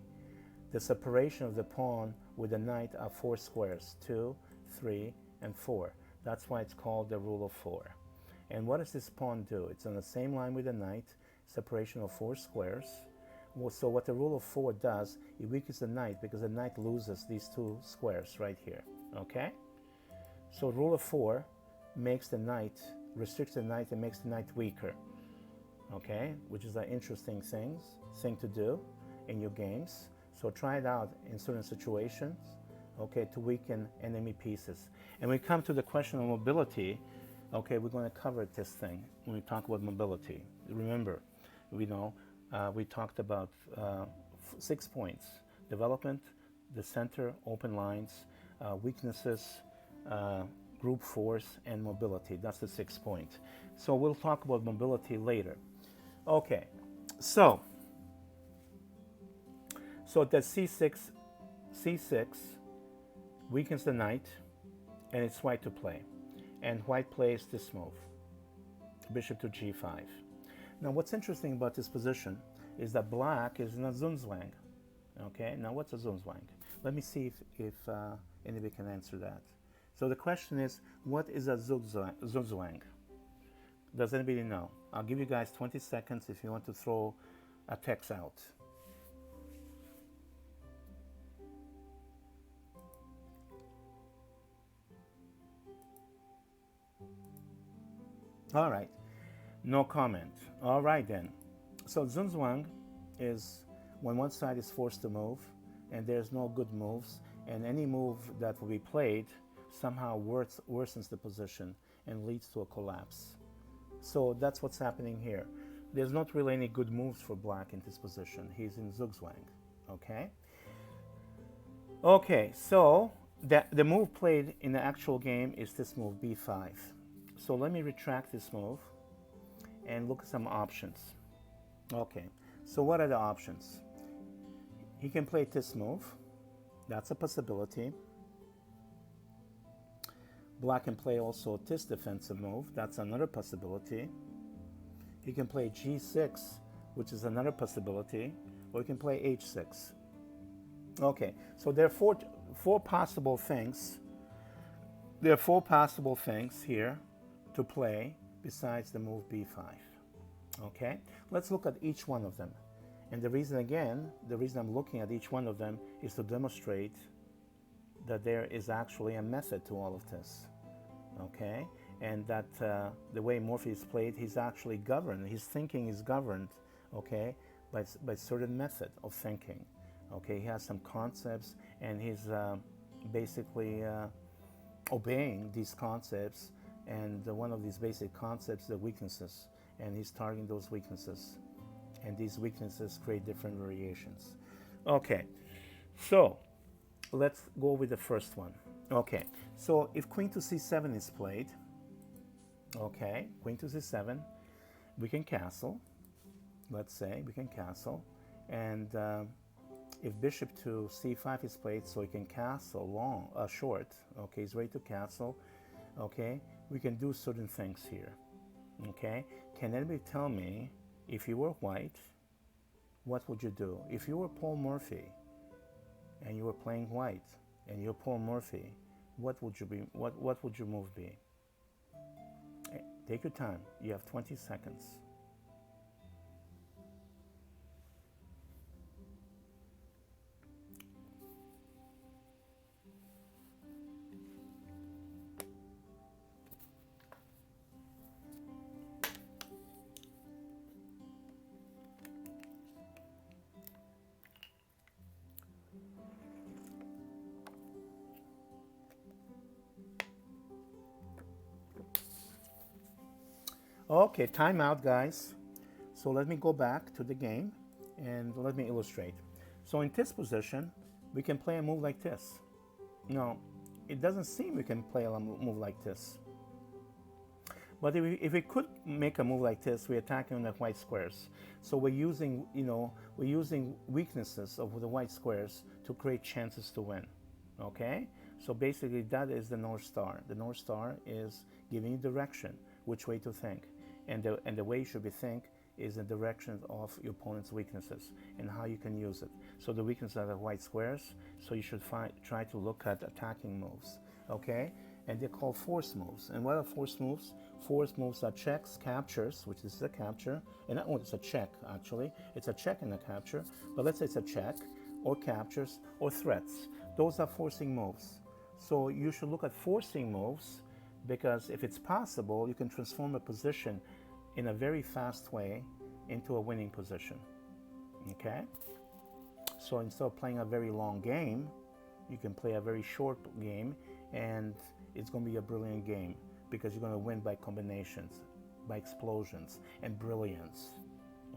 the separation of the pawn with the knight are 4 squares, 2, 3, and 4. That's why it's called the rule of 4. And what does this pawn do? It's on the same line with the knight, separation of 4 squares. So what the rule of 4 does, it weakens the knight because the knight loses these 2 squares right here, okay? So rule of 4 makes the knight, restricts the knight and makes the knight weaker, okay? Which is an interesting thing to do in your games. So try it out in certain situations, okay, to weaken enemy pieces. And we come to the question of mobility. Okay, we're going to cover this thing when we talk about mobility. Remember, we talked about 6 points: development, the center, open lines, weaknesses, group force, and mobility. That's the 6 points. So we'll talk about mobility later. Okay, so that c6 weakens the knight, and it's white to play. And white plays this move, bishop to g5. Now what's interesting about this position is that black is in a Zugzwang. Okay, now what's a Zugzwang? Let me see if anybody can answer that. So the question is, what is a Zugzwang? Does anybody know? I'll give you guys 20 seconds if you want to throw a text out. All right, no comment. All right then. So Zugzwang is when one side is forced to move and there's no good moves, and any move that will be played somehow worsens the position and leads to a collapse. So that's what's happening here. There's not really any good moves for black in this position. He's in Zugzwang, okay? Okay, so the move played in the actual game is this move, b5. So let me retract this move and look at some options. Okay, so what are the options? He can play this move. That's a possibility. Black can play also this defensive move. That's another possibility. He can play g6, which is another possibility, or he can play h6. Okay, so there are four possible things. There are 4 possible things here to play besides the move b5. Okay, let's look at each one of them. And the reason I'm looking at each one of them is to demonstrate that there is actually a method to all of this. Okay, and that the way Morphy is played, he's actually governed, his thinking is governed, okay, by certain method of thinking. Okay, he has some concepts, and he's basically obeying these concepts. And one of these basic concepts is the weaknesses, and he's targeting those weaknesses. And these weaknesses create different variations. Okay, so let's go with the first one. Okay, so if queen to c7 is played, okay, queen to c7, we can castle. Let's say we can castle. And if bishop to c5 is played, so he can castle short. Okay, he's ready to castle. Okay, we can do certain things here. Okay, can anybody tell me, if you were white, what would you do? If you were Paul Morphy and you were playing white and you're Paul Morphy, what would your move be? Take your time. You have 20 seconds. Okay, time out, guys. So let me go back to the game and let me illustrate. So in this position, we can play a move like this. No, it doesn't seem we can play a move like this. But if we could make a move like this, we're attacking the white squares. So we're using weaknesses of the white squares to create chances to win. Okay? So basically that is the North Star. The North Star is giving you direction, which way to think. And the way you should be think is in the direction of your opponent's weaknesses and how you can use it. So the weaknesses are the white squares, so you should try to look at attacking moves. Okay? and they're called force moves. And what are force moves? Force moves are checks, captures, which is a capture, and it's a check actually. It's a check and a capture, but let's say it's a check, or captures, or threats. Those are forcing moves. So you should look at forcing moves, because if it's possible, you can transform a position in a very fast way into a winning position. Okay? So instead of playing a very long game, you can play a very short game, and it's going to be a brilliant game because you're going to win by combinations, by explosions, and brilliance.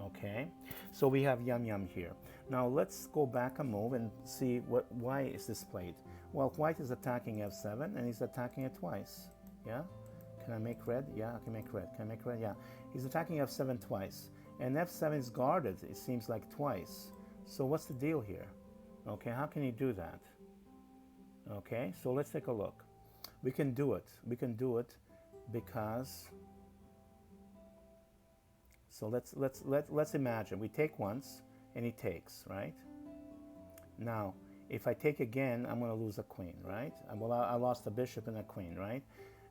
Okay? So we have yum yum here. Now let's go back a move and see why is this played. Well, white is attacking f7, and he's attacking it twice. Yeah? Can I make red? Yeah, I can make red. Can I make red? Yeah. He's attacking f7 twice. And f7 is guarded, it seems like, twice. So what's the deal here? Okay, how can he do that? Okay, so let's take a look. We can do it. We can do it because... So let's imagine we take once and he takes, right? Now, if I take again, I'm going to lose a queen, right? Well, I lost a bishop and a queen, right?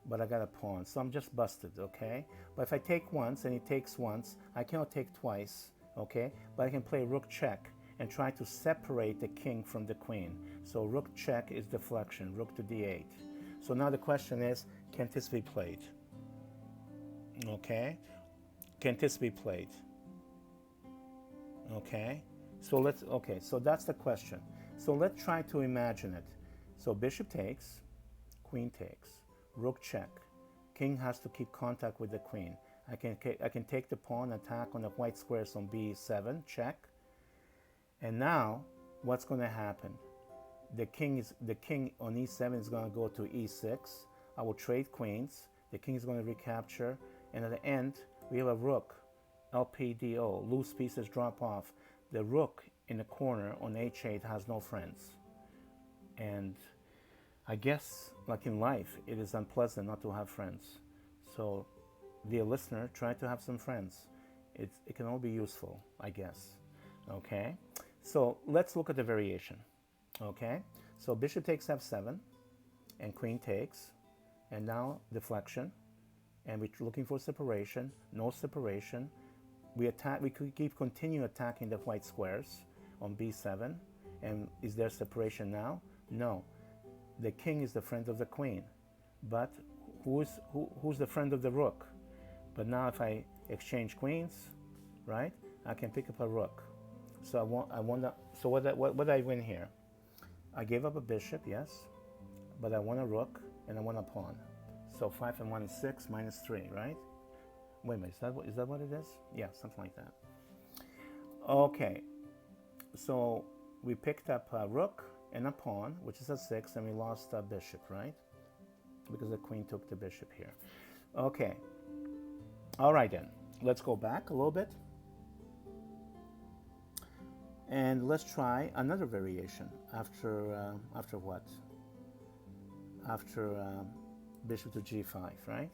But I got a pawn, so I'm just busted, okay? But if I take once and he takes once, I cannot take twice, okay? But I can play rook check and try to separate the king from the queen. So rook check is deflection, rook to d8. So now the question is, can this be played? Okay? Can this be played? Okay? So so that's the question. So let's try to imagine it. So bishop takes, queen takes, rook check. King has to keep contact with the queen. I can take the pawn, attack on the white squares on b7, check. And now, what's going to happen? The king on e7 is going to go to e6. I will trade queens. The king is going to recapture, and at the end we have a rook, LPDO. Loose pieces drop off. The rook in the corner on h8 has no friends, and I guess, like in life, it is unpleasant not to have friends. So, dear listener, try to have some friends. It can all be useful, I guess. Okay? So, let's look at the variation. Okay? So, bishop takes f7, and queen takes, and now deflection, and we're looking for separation. No separation. We could continue attacking the white squares on b7, and is there separation now? No. The king is the friend of the queen, but who's the friend of the rook? But now if I exchange queens, right, I can pick up a rook. So so what did I win here? I gave up a bishop, yes, but I won a rook and I won a pawn. So 5 and 1 is 6 minus 3, right? Wait a minute, is that what it is? Yeah, something like that. Okay, so we picked up a rook and a pawn, which is a 6, and we lost a bishop, right? Because the queen took the bishop here. Okay. All right then. Let's go back a little bit. And let's try another variation after what? After bishop to g5, right?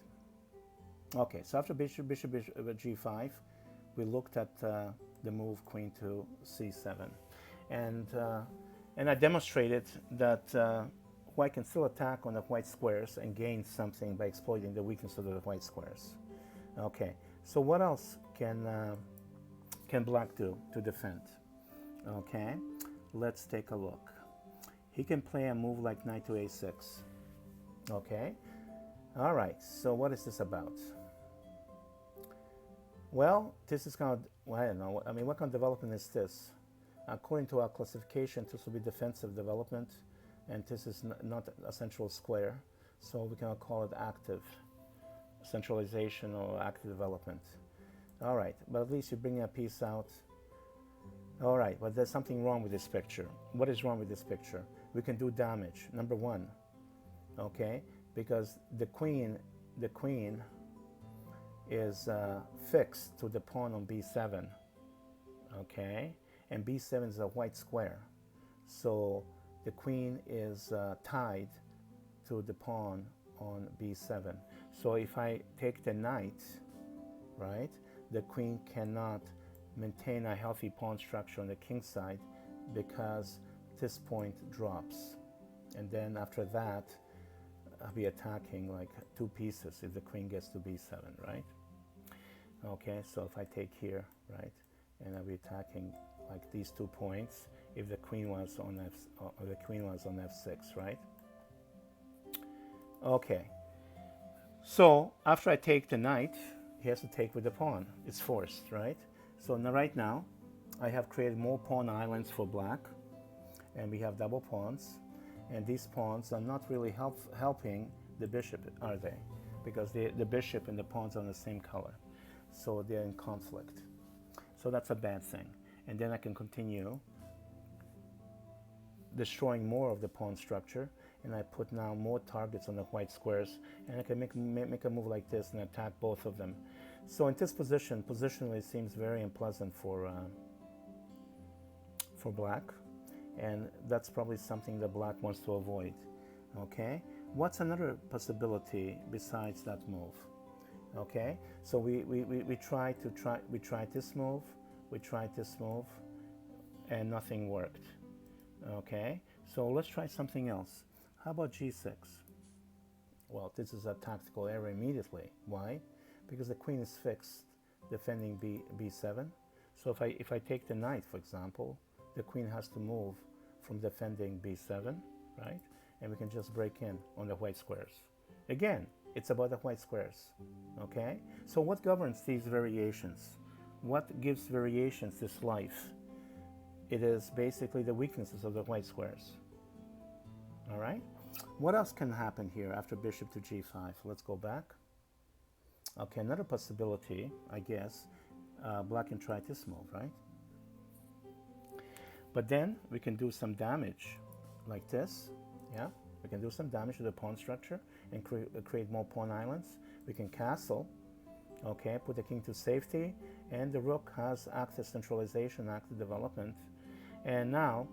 Okay, so after bishop g5, we looked at the move queen to c7. And I demonstrated that white can still attack on the white squares and gain something by exploiting the weakness of the white squares. Okay, so what else can black do to defend? Okay, let's take a look. He can play a move like knight to a6. Okay, all right, so what is this about? Well, this is kind of, well, I don't know, I mean, what kind of development is this? According to our classification, this will be defensive development, and this is not a central square, so we cannot call it active centralization or active development. All right, but at least you're bringing a piece out. All right, but there's something wrong with this picture. What is wrong with this picture? We can do damage, number one, okay? Because the queen is fixed to the pawn on b7, okay? And b7 is a white square. So the queen is tied to the pawn on b7. So if I take the knight, right, the queen cannot maintain a healthy pawn structure on the king side because this point drops. And then after that, I'll be attacking like two pieces if the queen gets to b7, right? Okay, so if I take here, right, and I'll be attacking like these 2 points if the queen was on f6, right? Okay, so after I take the knight, he has to take with the pawn. It's forced, right? So now, right now, I have created more pawn islands for black, and we have double pawns, and these pawns are not really helping the bishop, are they? Because the bishop and the pawns are in the same color, so they're in conflict. So that's a bad thing. And then I can continue destroying more of the pawn structure, and I put now more targets on the white squares, and I can make a move like this and attack both of them. So in this position, positionally, it seems very unpleasant for black, and that's probably something that black wants to avoid. Okay, what's another possibility besides that move? Okay, so we tried this move, we tried this move, and nothing worked. Okay, so let's try something else. How about g6? Well, this is a tactical error immediately. Why? Because the queen is fixed defending b7. So if I take the knight, for example, the queen has to move from defending b7, right? And we can just break in on the white squares. Again, it's about the white squares. Okay? So what governs these variations? What gives variations this life? It is basically the weaknesses of the white squares. All right? What else can happen here after bishop to g5? Let's go back. Okay, another possibility, I guess, black can try this move, right? But then we can do some damage like this. Yeah, we can do some damage to the pawn structure and create more pawn islands. We can castle, okay, put the king to safety, and the rook has active centralization, active development. And now,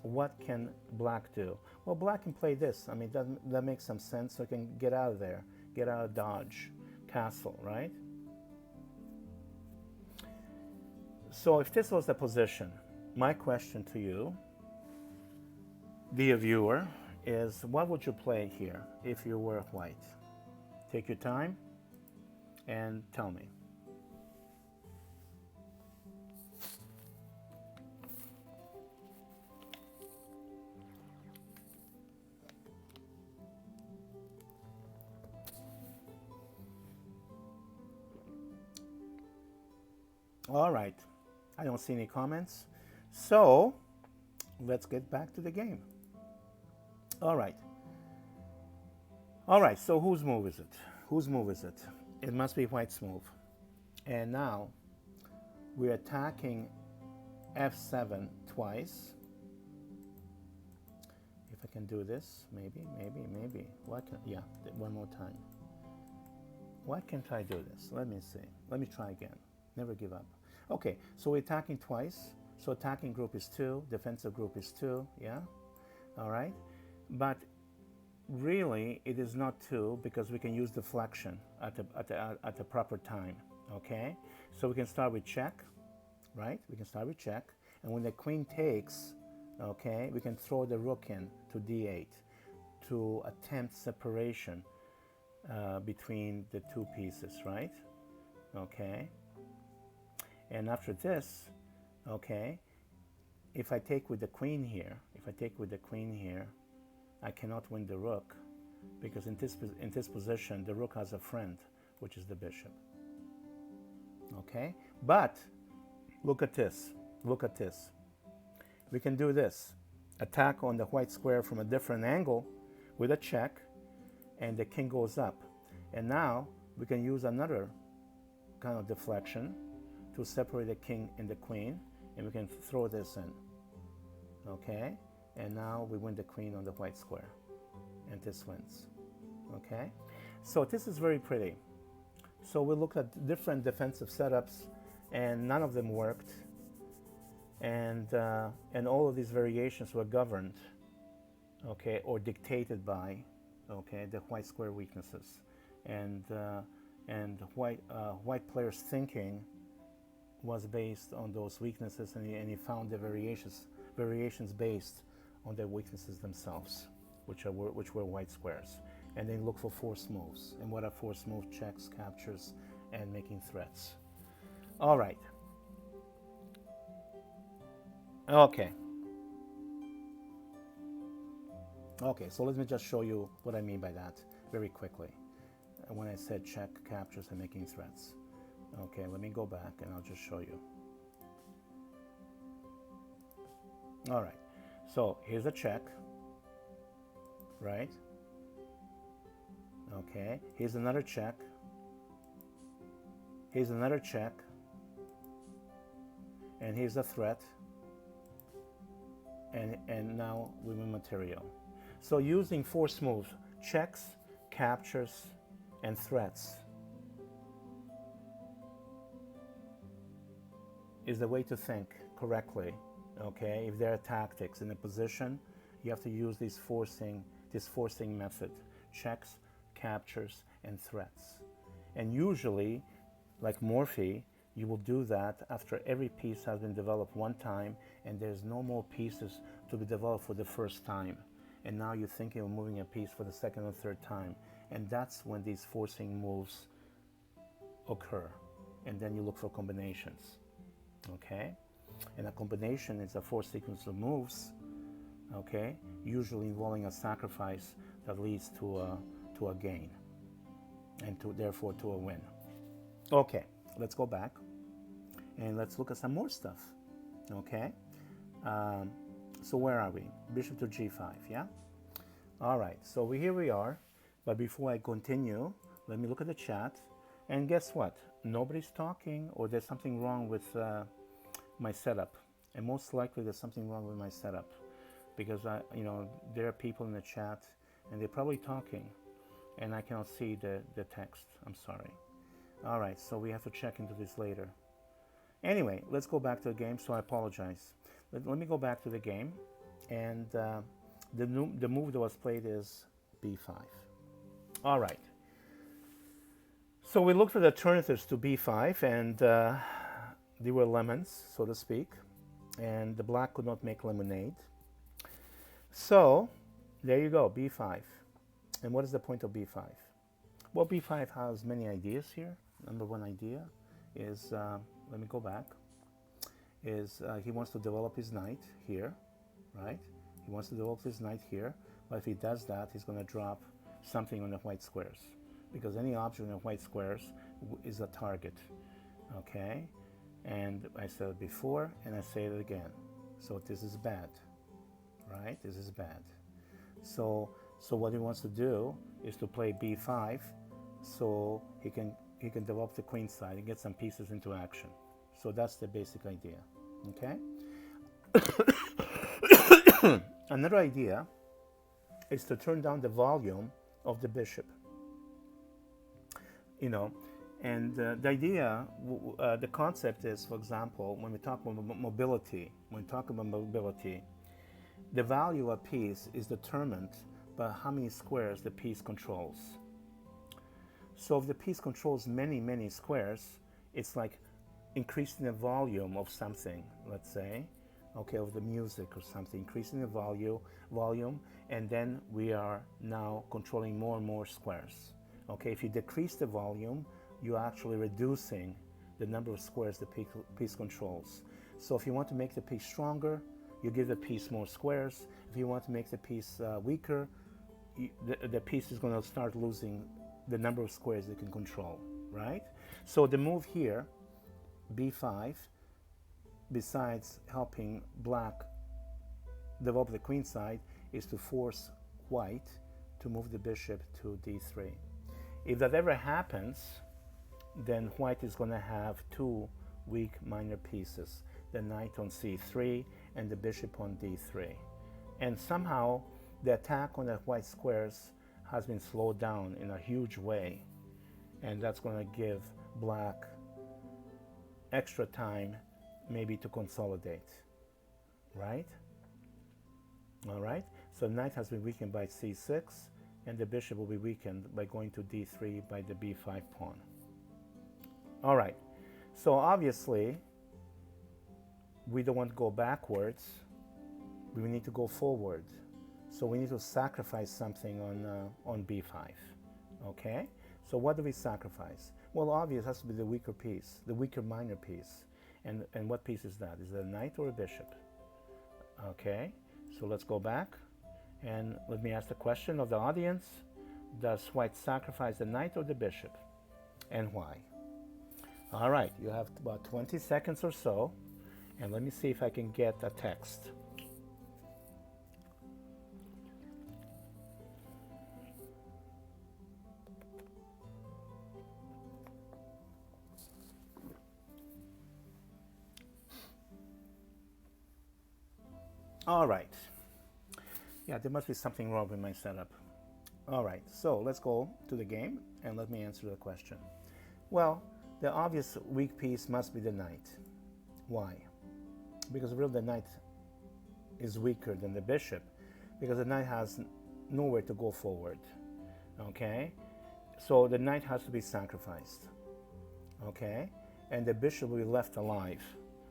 what can black do? Well, black can play this. I mean, that makes some sense. So it can get out of there, get out of dodge, castle, right? So if this was the position, my question to you, dear viewer, is what would you play here if you were white? Take your time and tell me. All right, I don't see any comments. So let's get back to the game. All right. All right, so whose move is it? Whose move is it? It must be white's move. And now we're attacking f7 twice. If I can do this, maybe. Yeah, one more time. Why can't I do this? Let me see. Let me try again. Never give up. Okay, so we're attacking twice. So attacking group is 2, defensive group is 2, yeah? All right? But really, it is not 2 because we can use deflection at the proper time, okay? So we can start with check, right? We can start with check. And when the queen takes, okay, we can throw the rook in to d8 to attempt separation between the two pieces, right? Okay. And after this, okay, if I take with the queen here, I cannot win the rook because in this position, the rook has a friend, which is the bishop. Okay, but look at this. We can do this. Attack on the white square from a different angle with a check, and the king goes up. And now we can use another kind of deflection to separate the king and the queen, and we can throw this in. Okay, and now we win the queen on the white square, and this wins. Okay, so this is very pretty. So we looked at different defensive setups, and none of them worked, and all of these variations were governed, okay, or dictated by, okay, the white square weaknesses, and white players' thinking was based on those weaknesses, and he found the variations based on the weaknesses themselves, which were white squares. and then look for force moves. And what are force moves? Checks, captures, and making threats. All right. Okay. Okay, so let me just show you what I mean by that very quickly. When I said check, captures, and making threats. Okay, let me go back and I'll just show you. All right, so here's a check, right? Okay, here's another check. Here's another check. And here's a threat. And now we win material. So using force moves, checks, captures, and threats is the way to think correctly. Okay, if there are tactics in a position, you have to use this forcing method: checks, captures, and threats. And usually, like Morphy, you will do that after every piece has been developed one time, and there's no more pieces to be developed for the first time. And now you're thinking of moving a piece for the second or third time, and that's when these forcing moves occur. And then you look for combinations. Okay, and a combination is a force sequence of moves, okay, usually involving a sacrifice that leads to a gain, and therefore to a win. Okay, let's go back and let's look at some more stuff. Okay, so where are we? Bishop to g5, yeah? All right, so here we are, but before I continue, let me look at the chat, and guess what? Nobody's talking, or there's something wrong with my setup, and most likely there's something wrong with my setup, because there are people in the chat and they're probably talking and I cannot see the text. I'm sorry. All right, so we have to check into this later. Anyway, let's go back to the game. So I apologize. Let me go back to the game, and the move that was played is b5. All right, so we looked at the alternatives to b5, and they were lemons, so to speak, and the black could not make lemonade. So there you go, b5. And what is the point of b5? Well, b5 has many ideas here. Number one idea is, let me go back, is he wants to develop his knight here, right? He wants to develop his knight here, but if he does that, he's going to drop something on the white squares, because any object in the white squares is a target, okay? And I said it before, and I say it again. So this is bad, right? This is bad. So what he wants to do is to play b5, so he can develop the queen side and get some pieces into action. So that's the basic idea, okay? Another idea is to turn down the volume of the bishop. And the idea, the concept is, for example, when we talk about mobility, the value of a piece is determined by how many squares the piece controls. So if the piece controls many, many squares, it's like increasing the volume of something, let's say, okay, of the music or something, increasing the volume, and then we are now controlling more and more squares. Okay, if you decrease the volume, you're actually reducing the number of squares the piece controls. So if you want to make the piece stronger, you give the piece more squares. If you want to make the piece weaker, the piece is going to start losing the number of squares it can control, right? So the move here, b5, besides helping black develop the queen side, is to force white to move the bishop to d3. If that ever happens, then white is going to have two weak minor pieces, the knight on c3 and the bishop on d3. And somehow the attack on the white squares has been slowed down in a huge way, and that's going to give black extra time maybe to consolidate, right? All right, so knight has been weakened by c6, and the bishop will be weakened by going to d3 by the b5 pawn. All right, so obviously we don't want to go backwards, we need to go forward. So we need to sacrifice something on b5. Okay? So what do we sacrifice? Well, obvious, it has to be the weaker piece, the weaker minor piece. And what piece is that? Is it a knight or a bishop? Okay, so let's go back and let me ask the question of the audience. Does white sacrifice the knight or the bishop? And why? All right, you have about 20 seconds or so, and let me see if I can get a text. All right. Yeah, there must be something wrong with my setup. All right, so let's go to the game and let me answer the question. Well, the obvious weak piece must be the knight. Why? Because really the knight is weaker than the bishop, because the knight has nowhere to go forward. Okay? So the knight has to be sacrificed. Okay? And the bishop will be left alive.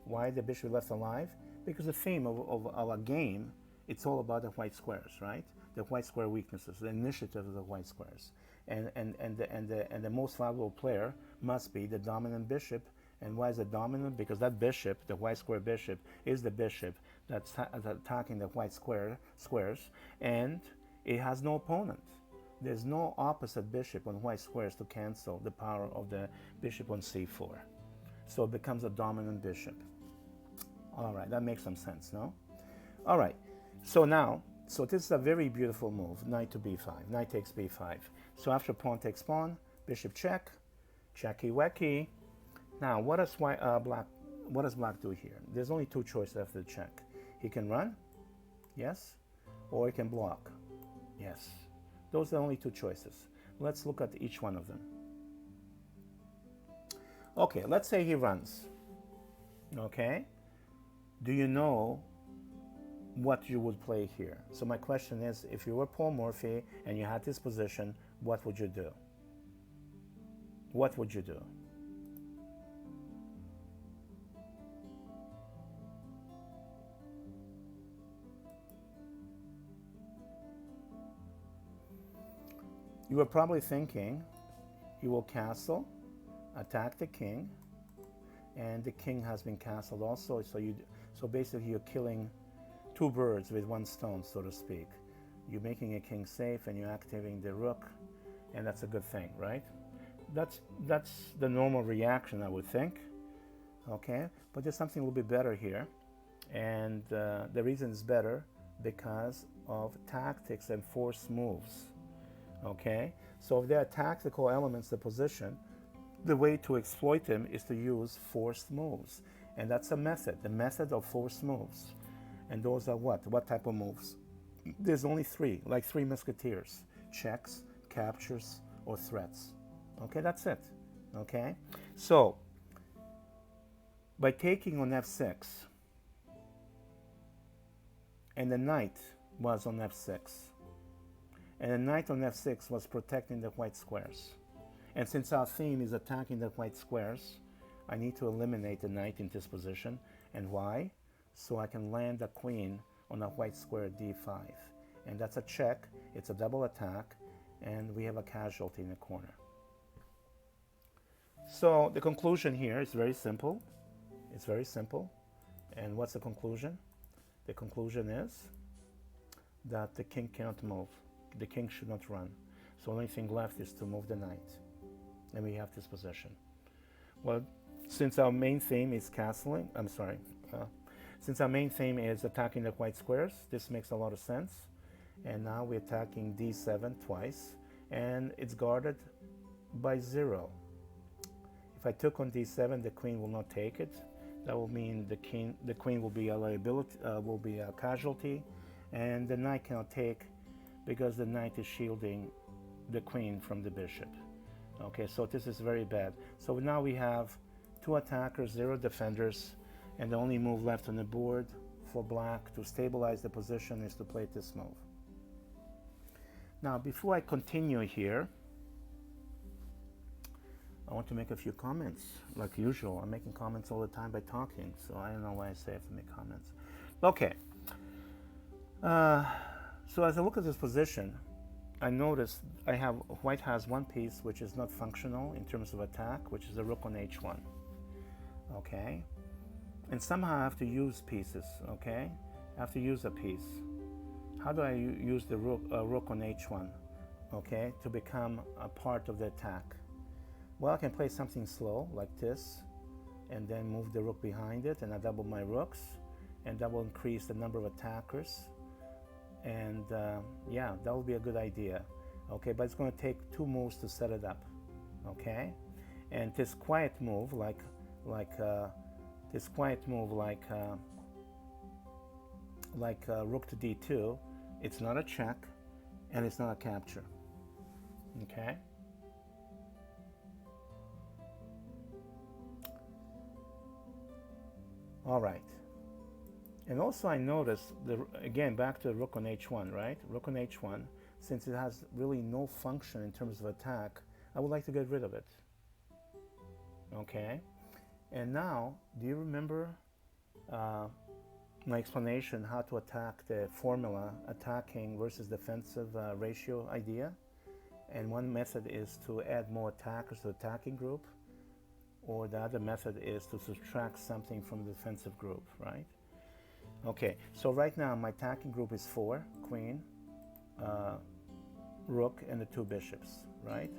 Why the bishop left alive? Because the theme of a game, it's all about the white squares, right? The white square weaknesses, the initiative of the white squares. And the most valuable player must be the dominant bishop. And why is it dominant? Because that bishop, the white square bishop, is the bishop that's attacking the white squares, and it has no opponent. There's no opposite bishop on white squares to cancel the power of the bishop on c4. So it becomes a dominant bishop. All right, that makes some sense, no? All right, so now, so this is a very beautiful move, knight to b5, knight takes b5. So after pawn takes pawn, bishop check, checky wecky. Now, what does black do here? There's only two choices after the check. He can run, yes, or he can block, yes. Those are the only two choices. Let's look at each one of them. Okay, let's say he runs, okay? Do you know what you would play here? So my question is, if you were Paul Morphy and you had this position, what would you do? What would you do? You were probably thinking, you will castle, attack the king, and the king has been castled also, so basically you're killing two birds with one stone, so to speak. You're making a king safe and you're activating the rook, and that's a good thing, right? That's the normal reaction, I would think. Okay, but there's something a little bit better here, and the reason it's better because of tactics and force moves. Okay, so if there are tactical elements to the position, the way to exploit them is to use forced moves, and that's a method, the method of forced moves. And those are what? What type of moves? There's only three, like Three Musketeers: checks, captures, or threats. Okay, that's it. Okay, so by taking on f6, and the knight was on f6, and the knight on f6 was protecting the white squares. And since our theme is attacking the white squares, I need to eliminate the knight in this position. And why? So I can land the queen on a white square d5. And that's a check, it's a double attack, and we have a casualty in the corner. So the conclusion here is very simple. It's very simple. And what's the conclusion? The conclusion is that the king cannot move. The king should not run. So the only thing left is to move the knight. And we have this position. Well, since our main theme is castling, since our main theme is attacking the white squares, this makes a lot of sense. And now we're attacking d7 twice, and it's guarded by 0. If I took on d7, the queen will not take it. That will mean the queen will be a liability, will be a casualty, and the knight cannot take because the knight is shielding the queen from the bishop. Okay, so this is very bad. So now we have 2 attackers, 0 defenders, and the only move left on the board for black to stabilize the position is to play this move. Now, before I continue here, I want to make a few comments. Like usual, I'm making comments all the time by talking, so I don't know why I say I have to make comments. Okay. So as I look at this position, I notice white has one piece which is not functional in terms of attack, which is the rook on h1. Okay, and somehow I have to use pieces. Okay, I have to use a piece. How do I use the rook on h1? Okay, to become a part of the attack. Well, I can play something slow like this, and then move the rook behind it, and I double my rooks, and that will increase the number of attackers. And yeah, that would be a good idea. Okay, but it's going to take 2 moves to set it up. Okay, and this quiet move, like rook to d2, it's not a check, and it's not a capture. Okay. All right. And also I noticed, again, back to the rook on h1, right? Rook on h1, since it has really no function in terms of attack, I would like to get rid of it. Okay? And now, do you remember my explanation how to attack the formula, attacking versus defensive ratio idea? And one method is to add more attackers to the attacking group, or the other method is to subtract something from the defensive group, right? Okay, so right now my attacking group is 4, queen, rook, and the 2 bishops, right?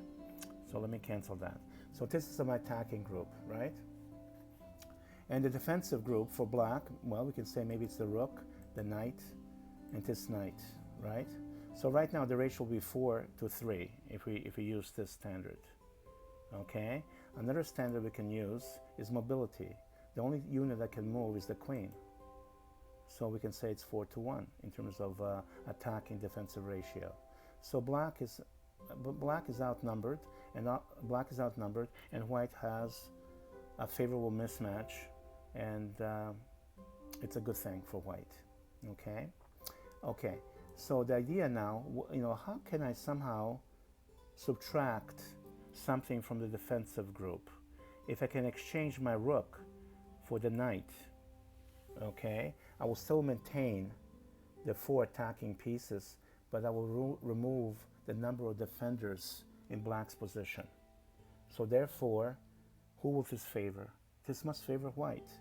So let me cancel that. So this is my attacking group, right? And the defensive group for black, well, we can say maybe it's the rook, the knight, and this knight, right? So right now the ratio will be 4 to 3 if we use this standard. Okay? Another standard we can use is mobility. The only unit that can move is the queen. So we can say it's 4 to 1 in terms of attacking defensive ratio. So black is outnumbered, and white has a favorable mismatch, and it's a good thing for white. Okay. Okay. So the idea now, how can I somehow subtract something from the defensive group? If I can exchange my rook for the knight, okay, I will still maintain the 4 attacking pieces, but I will remove the number of defenders in black's position. So therefore, who will this favor? This must favor white,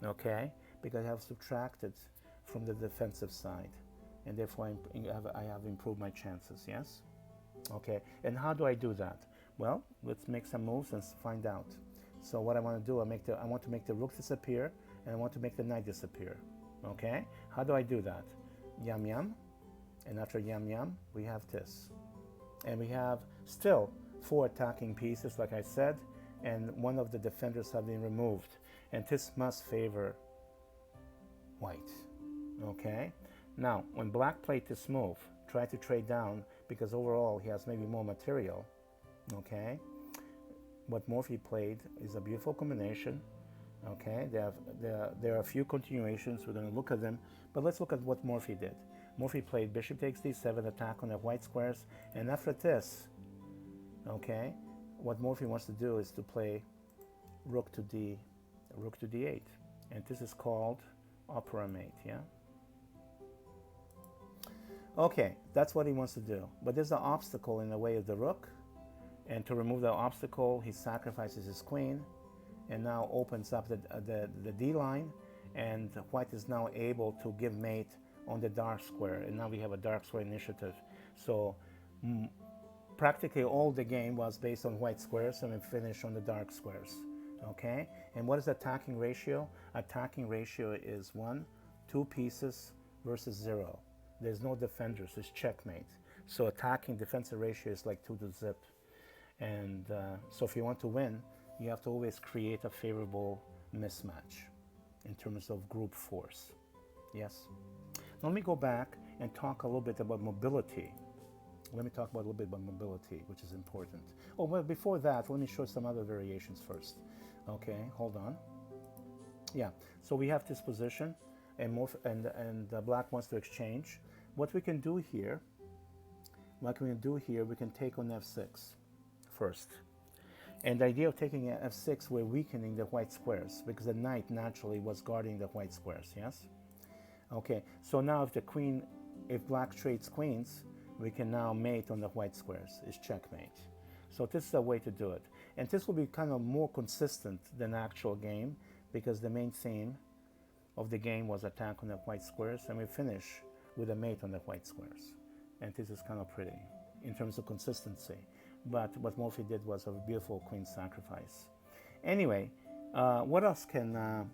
okay, because I have subtracted from the defensive side, and therefore I have improved my chances, yes? Okay, and how do I do that? Well, let's make some moves and find out. So what I want to do, I want to make the rook disappear, and I want to make the knight disappear. Okay? How do I do that? Yum yum, and after yum yum, we have this. And we have still 4 attacking pieces, like I said, and one of the defenders have been removed. And this must favor white. Okay? Now, when black played this move, try to trade down, because overall he has maybe more material. Okay? What Morphy played is a beautiful combination. Okay, there are a few continuations. We're going to look at them, but let's look at what Morphy did. Morphy played bishop takes d7, attack on the white squares, and after this, okay, what Morphy wants to do is to play rook to d8, and this is called opera mate. Yeah. Okay, that's what he wants to do, but there's an obstacle in the way of the rook, and to remove the obstacle, he sacrifices his queen, and now opens up the D line, and white is now able to give mate on the dark square, and now we have a dark square initiative. So practically all the game was based on white squares, and we finished on the dark squares. Okay, and what is attacking ratio? Attacking ratio is 1, 2 pieces versus 0. There's no defenders, it's checkmate. So attacking defensive ratio is like 2 to zip. And so if you want to win, you have to always create a favorable mismatch in terms of group force. Yes? Now let me go back and talk a little bit about mobility. Let me talk about a little bit about mobility, which is important. Oh, well, before that, let me show some other variations first. Okay, hold on. Yeah, so we have this position, and black wants to exchange. What we can do here, we can take on f6 first. And the idea of taking f6, we're weakening the white squares, because the knight naturally was guarding the white squares, yes? Okay, so now if the queen if black trades queens, we can now mate on the white squares. It's checkmate. So this is a way to do it. And this will be kind of more consistent than the actual game, because the main theme of the game was attack on the white squares, and we finish with a mate on the white squares. And this is kind of pretty in terms of consistency. But what Morphy did was a beautiful queen sacrifice. Anyway, what else can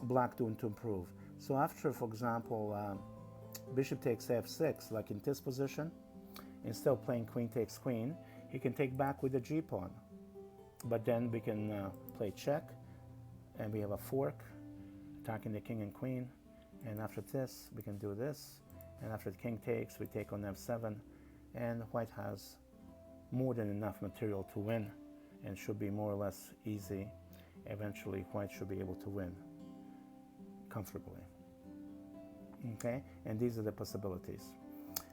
black do to improve? So after, for example, bishop takes f6, like in this position, instead of playing queen takes queen, he can take back with the g-pawn. But then we can play check, and we have a fork, attacking the king and queen. And after this, we can do this. And after the king takes, we take on f7. And white has more than enough material to win, and should be more or less easy. Eventually, white should be able to win comfortably. Okay, and these are the possibilities.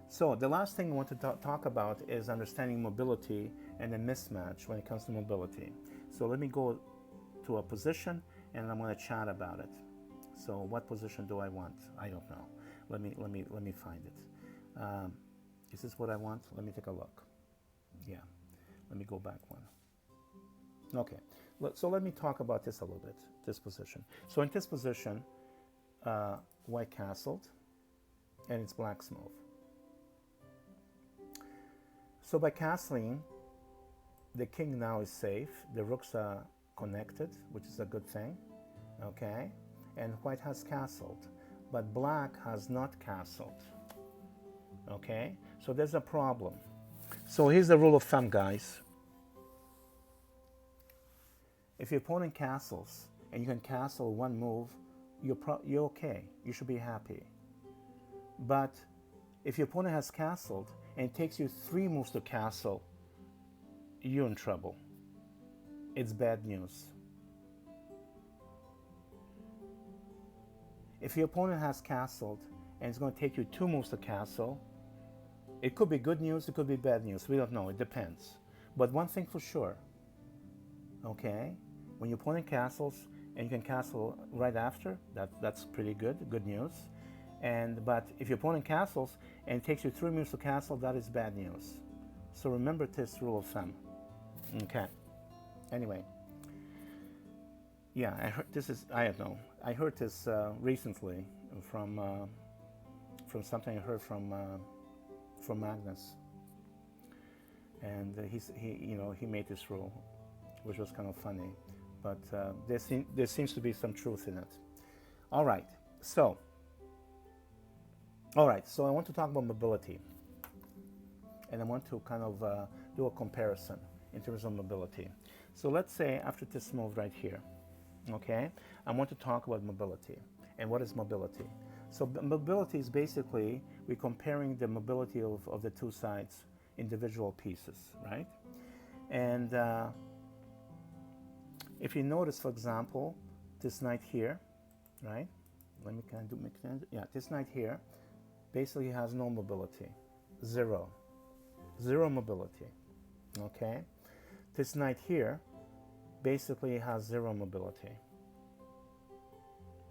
So the last thing I want to talk about is understanding mobility and a mismatch when it comes to mobility. So let me go to a position, and I'm going to chat about it. So what position do I want? I don't know. Let me find it. Is this what I want? Let me take a look. Yeah, let me go back one. Okay, so let me talk about this a little bit, this position. So in this position, white castled, and it's black's move. So by castling, the king now is safe, the rooks are connected, which is a good thing, okay? And white has castled, but black has not castled, okay? So there's a problem. So here's the rule of thumb, guys. If your opponent castles, and you can castle one move, you're okay, you should be happy. But if your opponent has castled, and it takes you 3 moves to castle, you're in trouble. It's bad news. If your opponent has castled, and it's going to take you 2 moves to castle, it could be good news, it could be bad news. We don't know, it depends. But one thing for sure, okay? When your opponent castles, and you can castle right after, that's pretty good news. But if your opponent castles and it takes you 3 moves to castle, that is bad news. So remember this rule of thumb. Okay. Anyway, yeah, I don't know. I heard this recently from something I heard from Magnus, and he made this rule, which was kind of funny, but there seems to be some truth in it. All right, so I want to talk about mobility, and I want to kind of do a comparison in terms of mobility. So let's say after this move right here, okay, I want to talk about mobility. And what is mobility? So mobility is basically, we're comparing the mobility of the two sides, individual pieces, right? And if you notice, for example, this knight here, right? Let me kind of yeah, this knight here basically has no mobility, zero mobility, okay? This knight here basically has 0 mobility.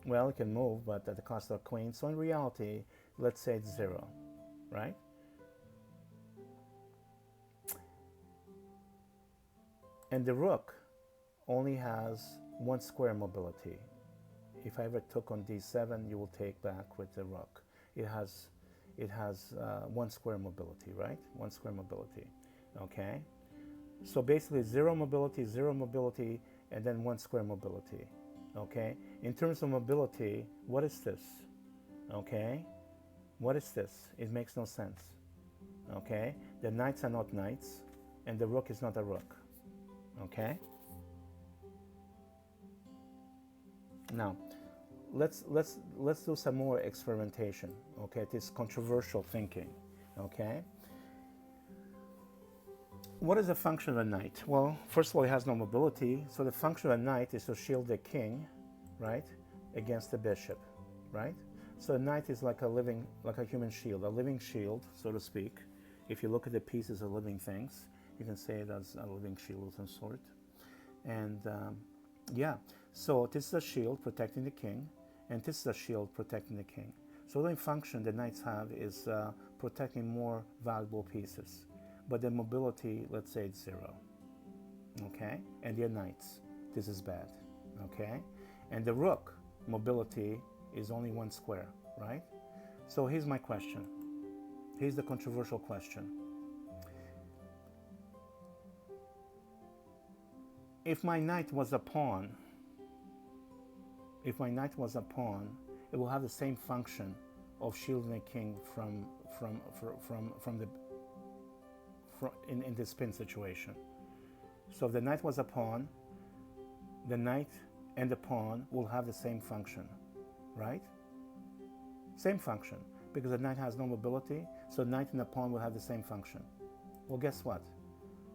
Well, it can move, but at the cost of a queen. So in reality, let's say it's 0, right? And the rook only has 1 square mobility. If I ever took on d7, you will take back with the rook. It has 1 square mobility, right? 1 square mobility, okay? So basically 0 mobility, and then 1 square mobility, okay? In terms of mobility, what is this, okay? What is this? It makes no sense, okay? The knights are not knights, and the rook is not a rook, okay? Now, let's do some more experimentation, okay? This controversial thinking, okay? What is the function of a knight? Well, first of all, it has no mobility, so the function of a knight is to shield the king, right, against the bishop, right? So a knight is like a human shield, a living shield, so to speak. If you look at the pieces of living things, you can say it as a living shield of some sort. And yeah, so this is a shield protecting the king, and this is a shield protecting the king. So the only function the knights have is protecting more valuable pieces. But the mobility, let's say it's 0. Okay? And they're knights. This is bad. Okay? And the rook mobility is only 1 square, right? So here's my question. Here's the controversial question. If my knight was a pawn, it will have the same function of shielding the king in this spin situation. So if the knight was a pawn, the knight and the pawn will have the same function, right? Same function, because the knight has no mobility, so the knight and the pawn will have the same function. Well, guess what?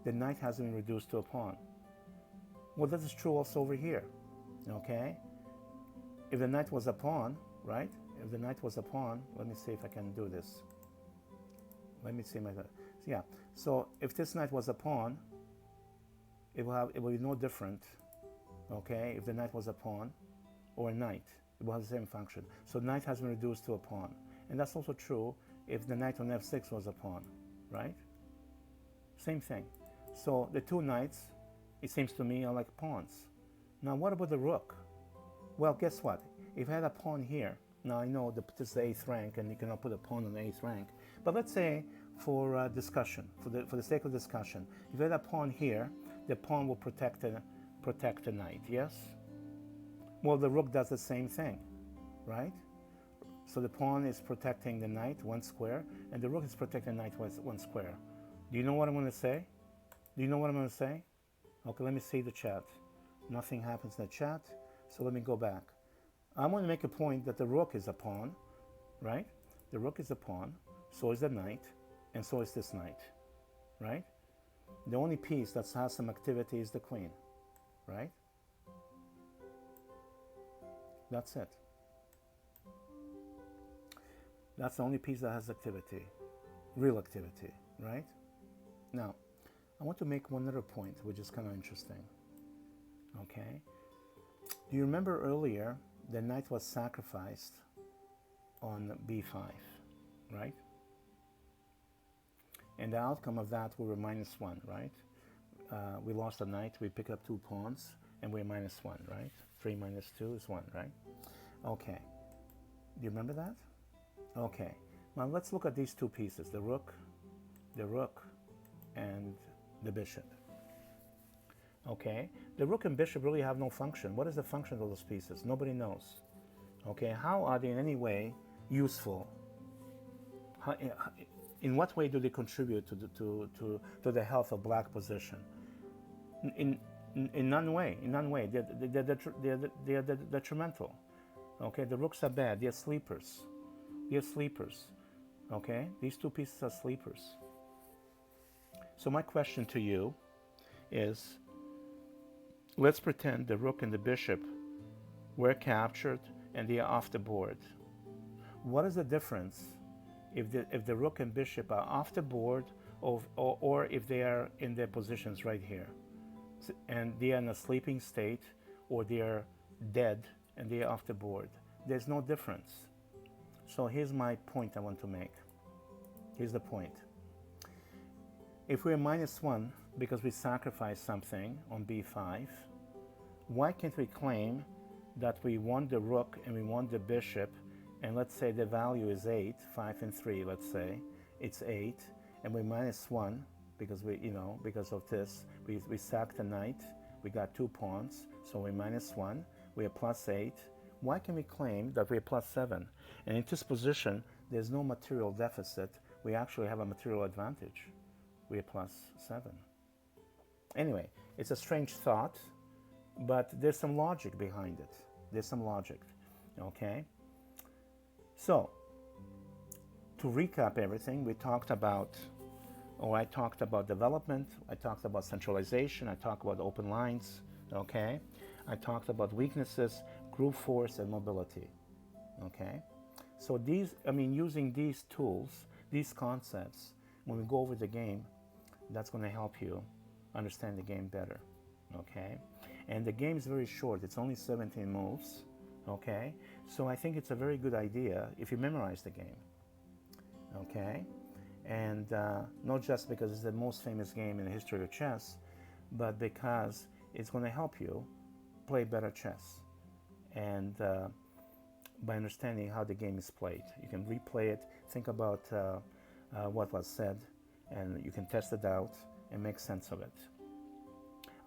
The knight has been reduced to a pawn. Well, this is true also over here, okay? If the knight was a pawn, right? If the knight was a pawn, let me see if I can do this. Let me see my, yeah. So if this knight was a pawn, it will be no different, okay? If the knight was a pawn or a knight, it will have the same function. So knight has been reduced to a pawn. And that's also true if the knight on f6 was a pawn, right? Same thing. So the two knights, it seems to me, are like pawns. Now what about the rook? Well, guess what? If I had a pawn here, now I know this is the 8th rank and you cannot put a pawn on the 8th rank, but let's say for discussion, for the sake of discussion, if I had a pawn here, the pawn will protect the knight, yes? Well, the rook does the same thing, right? So the pawn is protecting the knight 1 square, and the rook is protecting the knight 1 square. Do you know what I'm going to say? Do you know what I'm going to say? Okay, let me see the chat. Nothing happens in the chat, so let me go back. I'm going to make a point that the rook is a pawn, right? The rook is a pawn, so is the knight, and so is this knight, right? The only piece that has some activity is the queen, right? That's it. That's the only piece that has activity, real activity, right? Now, I want to make one other point, which is kind of interesting, okay? Do you remember earlier the knight was sacrificed on b5, right? And the outcome of that will be -1, right? We lost a knight, we pick up 2 pawns, and we're -1, right? 3 minus 2 is 1, right? Okay. Do you remember that? Okay. Now let's look at these two pieces, the rook, and the bishop. Okay? The rook and bishop really have no function. What is the function of those pieces? Nobody knows. Okay? How are they in any way useful? In what way do they contribute to the health of black position? In none way. In none way. They're detrimental. Okay? The rooks are bad. They're sleepers. They're sleepers. Okay? These two pieces are sleepers. So my question to you is, let's pretend the rook and the bishop were captured and they are off the board. What is the difference if the rook and bishop are off the board or if they are in their positions right here? And they are in a sleeping state, or they are dead and they are off the board. There's no difference. So here's my point I want to make. Here's the point. If we're -1 because we sacrificed something on b5, why can't we claim that we won the rook and we won the bishop, and let's say the value is 8, 5 and 3, let's say it's 8, and we're -1 because because of this, we sacked the knight, we got 2 pawns, so we're -1, we are +8. Why can we claim that we're +7? And in this position, there's no material deficit. We actually have a material advantage. We're +7. Anyway, it's a strange thought, but there's some logic behind it. There's some logic, okay? So, to recap everything, I talked about development, I talked about centralization, I talked about open lines, okay? I talked about weaknesses, group force, and mobility, okay? So using these tools, these concepts, when we go over the game, that's going to help you understand the game better, okay? And the game is very short. It's only 17 moves, okay? So I think it's a very good idea if you memorize the game, okay? And not just because it's the most famous game in the history of chess, but because it's going to help you play better chess. And by understanding how the game is played, you can replay it, think about what was said, and you can test it out and make sense of it.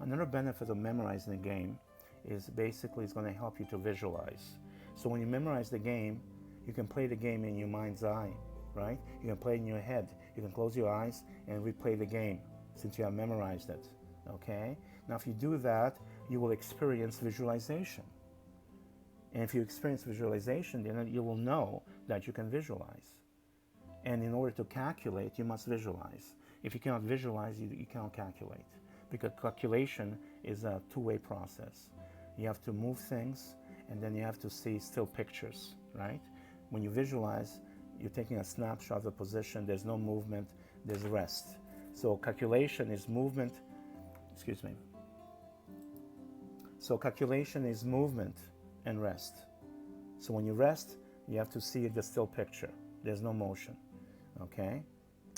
Another benefit of memorizing the game is basically it's going to help you to visualize. So when you memorize the game, you can play the game in your mind's eye, right? You can play it in your head. You can close your eyes and replay the game since you have memorized it, okay? Now if you do that, you will experience visualization. And if you experience visualization, then you will know that you can visualize. And in order to calculate, you must visualize. If you cannot visualize, you cannot calculate. Because calculation is a two-way process. You have to move things, and then you have to see still pictures, right? When you visualize, you're taking a snapshot of the position, there's no movement, there's rest. So calculation is movement, excuse me. So calculation is movement and rest. So when you rest, you have to see the still picture. There's no motion, okay?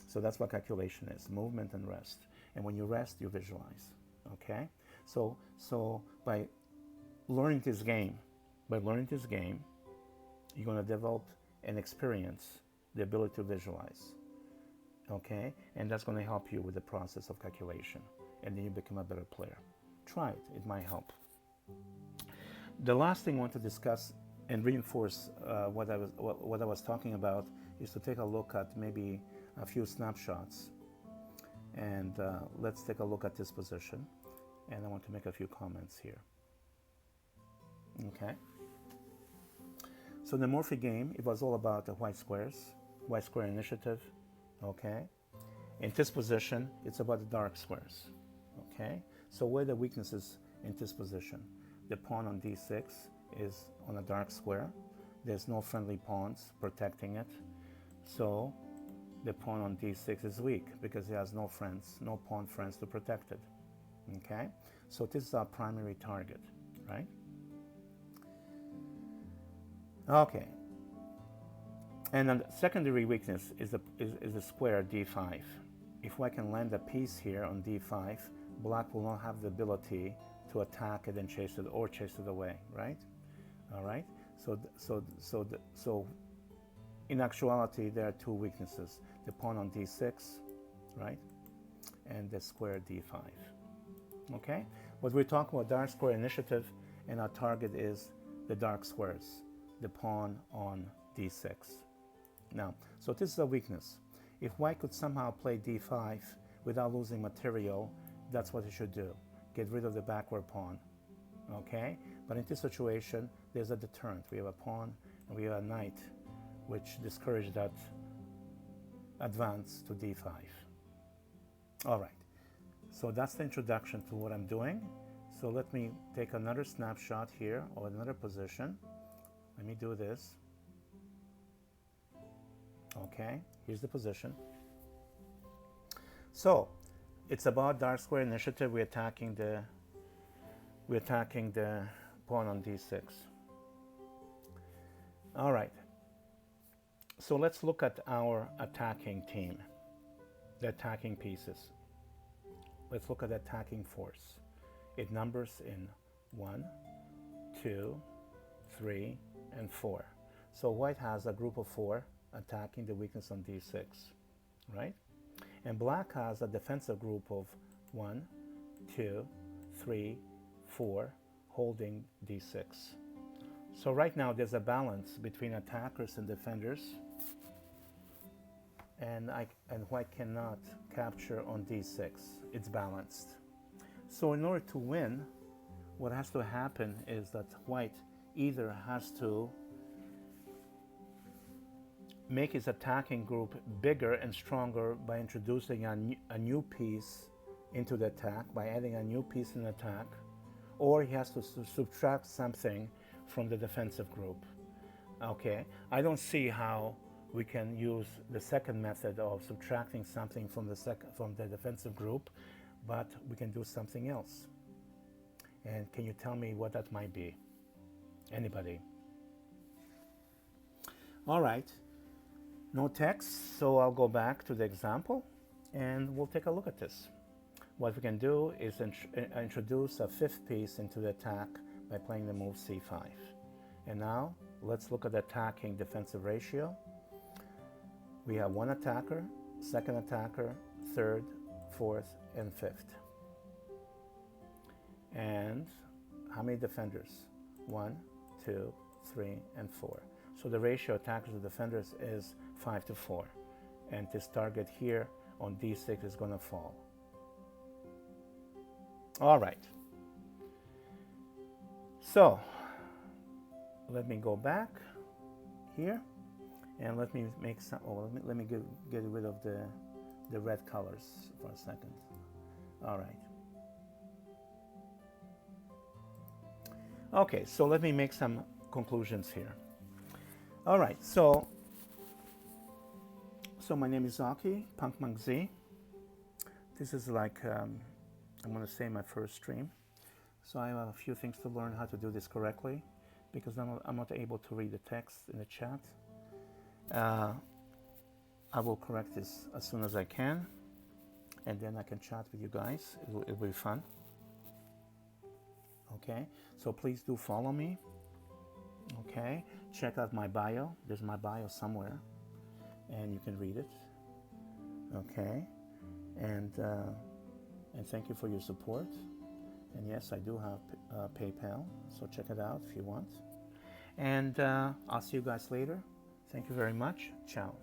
So that's what calculation is, movement and rest. And when you rest, you visualize, okay? So by learning this game, you're going to develop and experience the ability to visualize, okay? And that's going to help you with the process of calculation. And then you become a better player. Try it, it might help. The last thing I want to discuss and reinforce what I was talking about is to take a look at maybe a few snapshots. And let's take a look at this position. And I want to make a few comments here. Okay. So the Morphy game, it was all about the white squares, white square initiative. Okay. In this position, it's about the dark squares. Okay. So where are the weaknesses in this position? The pawn on d6 is on a dark square. There's no friendly pawns protecting it. So the pawn on d6 is weak because it has no friends, no pawn friends to protect it. Okay? So this is our primary target, right? Okay. And then the secondary weakness is the square d5. If I can land a piece here on d5, black will not have the ability to attack it and chase it away, right? All right. So in actuality, there are two weaknesses: the pawn on d6, right, and the square d5. Okay. But we're talking about dark square initiative, and our target is the dark squares, the pawn on d6. Now, so this is a weakness. If white could somehow play d5 without losing material, that's what it should do. Get rid of the backward pawn, okay? But in this situation, there's a deterrent. We have a pawn and we have a knight, which discourage that advance to d5. All right, so that's the introduction to what I'm doing. So let me take another snapshot here or another position. Let me do this. Okay, here's the position. So it's about dark square initiative. We're attacking the pawn on d6. All right. So let's look at our attacking team, the attacking pieces. Let's look at the attacking force. It numbers in 1, 2, 3, and 4. So white has a group of 4 attacking the weakness on d6, right? And black has a defensive group of 1, 2, 3, 4, holding d6. So right now there's a balance between attackers and defenders, and white cannot capture on d6. It's balanced. So in order to win, what has to happen is that white either has to make his attacking group bigger and stronger by introducing a new piece into the attack, by adding a new piece in the attack, or he has to subtract something from the defensive group. Okay, I don't see how we can use the second method of subtracting something from the defensive group, but we can do something else. And can you tell me what that might be? Anybody? All right, no text, so I'll go back to the example and we'll take a look at this. What we can do is introduce a fifth piece into the attack by playing the move c5. And now let's look at the attacking defensive ratio. We have one attacker, second attacker, third, fourth, and fifth. And how many defenders? 1, 2, 3, and 4. So the ratio of attackers to defenders is 5 to 4. And this target here on d6 is going to fall. All right. So let me go back here and let me make some. Oh, let me get rid of the red colors for a second. All right. Okay, so let me make some conclusions here. All right, so my name is Zaki, Punk Monk Z. This is like, I'm gonna say my first stream. So I have a few things to learn how to do this correctly because I'm not able to read the text in the chat. I will correct this as soon as I can and then I can chat with you guys. It'll be fun. Okay, so please do follow me. Okay, check out my bio. There's my bio somewhere, and you can read it. Okay, and thank you for your support. And yes, I do have PayPal, so check it out if you want. And I'll see you guys later. Thank you very much. Ciao.